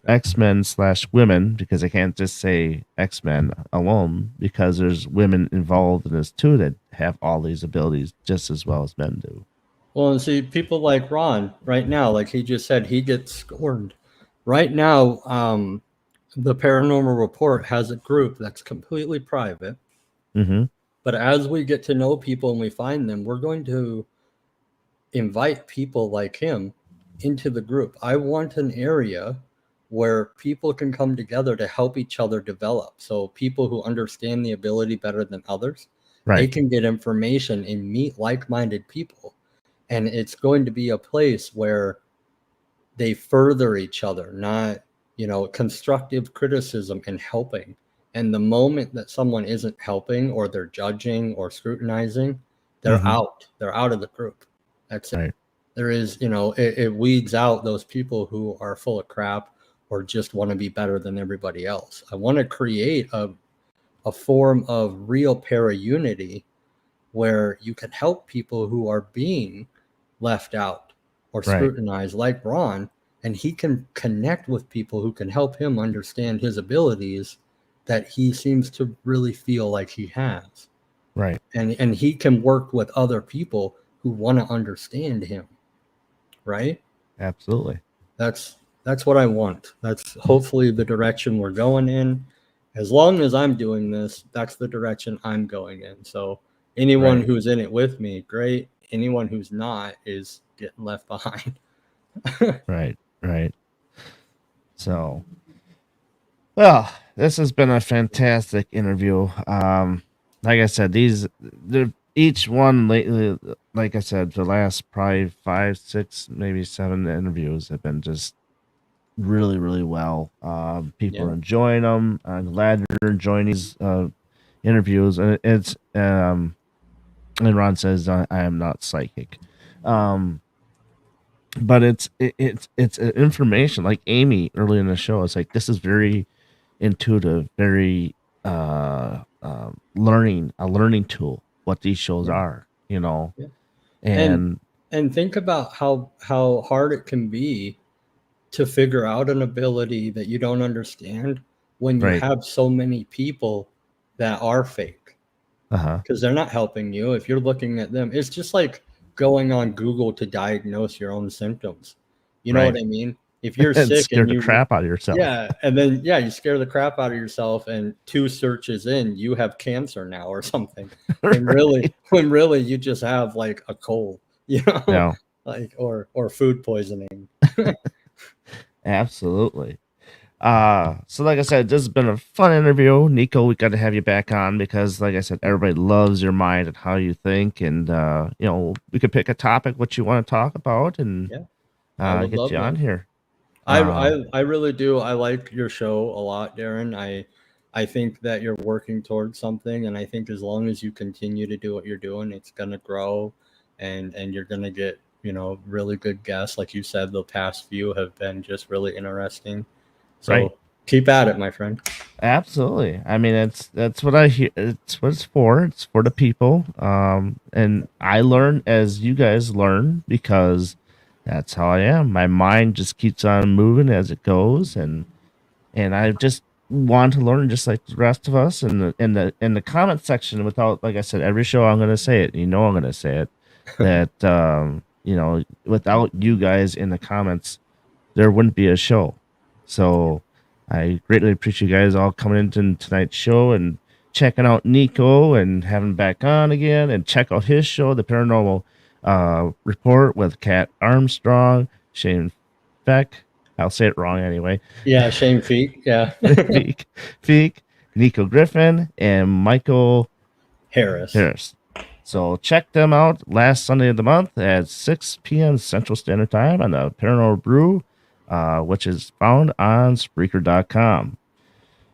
X-Men / women, because I can't just say X-Men alone, because there's women involved in this too that have all these abilities just as well as men do. Well, and see, people like Ron right now, like he just said, he gets scorned. Right now, the Paranormal Report has a group that's completely private. Mm-hmm. But as we get to know people and we find them, we're going to invite people like him into the group. I want an area where people can come together to help each other develop. So people who understand the ability better than others, they Right. can get information and meet like-minded people. And it's going to be a place where they further each other, not, constructive criticism and helping. And the moment that someone isn't helping or they're judging or scrutinizing, they're Mm-hmm. out. They're out of the group. That's it. Right. There is, it weeds out those people who are full of crap or just want to be better than everybody else. I want to create a form of real para unity where you can help people who are being left out or Right. scrutinized, like Ron, and he can connect with people who can help him understand his abilities that he seems to really feel like he has. Right. And he can work with other people who want to understand him, right? Absolutely. That's what I want. That's hopefully the direction we're going in. As long as I'm doing this, that's the direction I'm going in. So anyone Right. who's in it with me, great. Anyone who's not is getting left behind. Right. Right. So, well, this has been a fantastic interview. Like I said, they're each one lately, like I said, the last probably 5, 6, maybe 7 interviews have been just really, really well. People are Yeah. enjoying them. I'm glad you're enjoying these interviews. And it's and Ron says I am not psychic. Um, but it's information like Amy early in the show. It's like this is very intuitive, very learning tool. What these shows Yeah. are, Yeah. And and and think about how hard it can be to figure out an ability that you don't understand when you right, have so many people that are fake, uh-huh, because they're not helping you. If you're looking at them, it's just like going on Google to diagnose your own symptoms. You know right, what I mean? If you're and sick scare and the you, crap out of yourself. yeah, and then yeah, you scare the crap out of yourself, and two searches in, you have cancer now or something. When really, Right. when really you just have like a cold, you know, Yeah, like or food poisoning. absolutely. So like I said, this has been a fun interview. Nico, we got to have you back on because like I said, everybody loves your mind and how you think, and we could pick a topic what you want to talk about and Yeah, I would get love you on that. here. I Uh, I I really do. I like your show a lot, Darren. I think that you're working towards something, and I think as long as you continue to do what you're doing, it's gonna grow, and you're gonna get really good guests. Like you said, the past few have been just really interesting. right. So keep at it, my friend. Absolutely. I mean, that's what I hear. It's what it's for. It's for the people. And I learn as you guys learn because that's how I am. My mind just keeps on moving as it goes, and I just want to learn just like the rest of us. And in the comment section, without like I said, every show I'm going to say it. I'm going to say it. That without you guys in the comments, there wouldn't be a show. So I greatly appreciate you guys all coming into tonight's show and checking out Nico and having him back on again, and check out his show, The Paranormal Report with Kat Armstrong, Shane Beck. I'll say it wrong anyway. Yeah, shame feet. Yeah, Feek, Feek, Niko Griffin, and Michael Harris. Harris. So check them out last Sunday of the month at 6 p.m. Central Standard Time on the Paranormal Brew, which is found on Spreaker.com.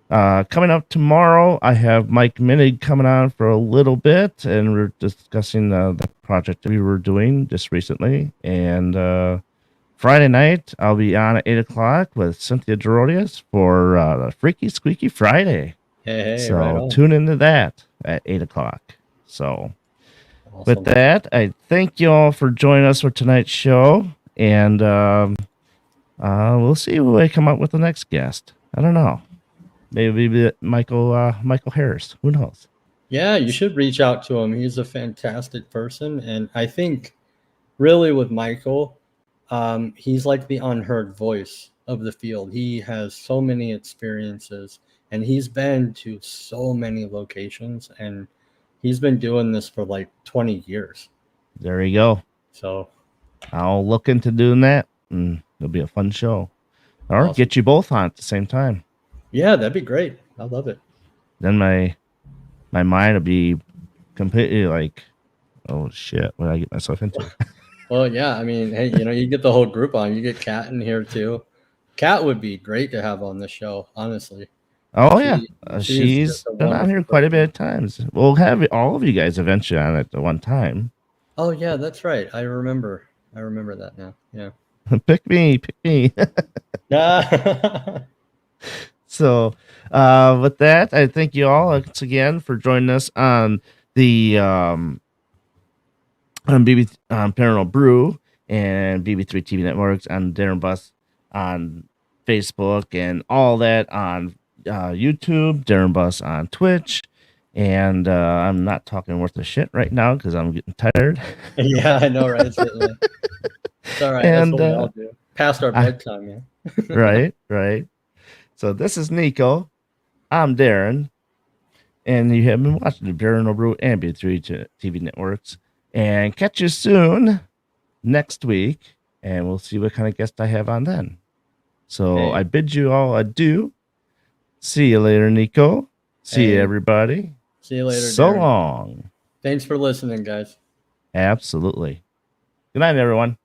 Coming up tomorrow, I have Mike Minig coming on for a little bit, and we're discussing the project that we were doing just recently. And Friday night, I'll be on at 8 o'clock with Cynthia Gerodius for the Freaky Squeaky Friday. Hey, right So on. tune into that at 8 o'clock. So with Awesome. that, I thank you all for joining us for tonight's show, and we'll see when we come up with the next guest. I don't know. Maybe Michael Harris. Who knows? Yeah, you should reach out to him. He's a fantastic person, and I think really with Michael, he's like the unheard voice of the field. He has so many experiences, and he's been to so many locations, and he's been doing this for like 20 years. There you go. So I'll look into doing that, and it'll be a fun show. Or awesome. get you both on at the same time. Yeah, that'd be great. I love it. Then my mind will be completely like, oh shit, what did I get myself into? Well, yeah, I mean, hey, you get the whole group on. You get Kat in here too. Kat would be great to have on the show, honestly. Oh yeah, She is just she's a been on wonderful here quite a person. bit of times. We'll have all of you guys eventually on at the one time. Oh yeah, that's right. I remember. I remember that now. Yeah. Pick me, pick me. Yeah. So, with that, I thank you all once again for joining us on the on BB Paranormal Brew and BB3 TV Networks on Darren Bus on Facebook and all that on YouTube, Darren Bus on Twitch. And I'm not talking worth of shit right now because I'm getting tired. Yeah, I know, right? It's getting late. It's all right. That's And what we all do. Past our I, bedtime, yeah. right. So this is Nico. I'm Darren. And you have been watching the Paranormal Brew and B3 TV Networks. And catch you soon next week. And we'll see what kind of guest I have on then. So I Hey, bid you all adieu. See you later, Nico. See you, hey. everybody. See you later, So Darren. long. Thanks for listening, guys. Absolutely. Good night, everyone.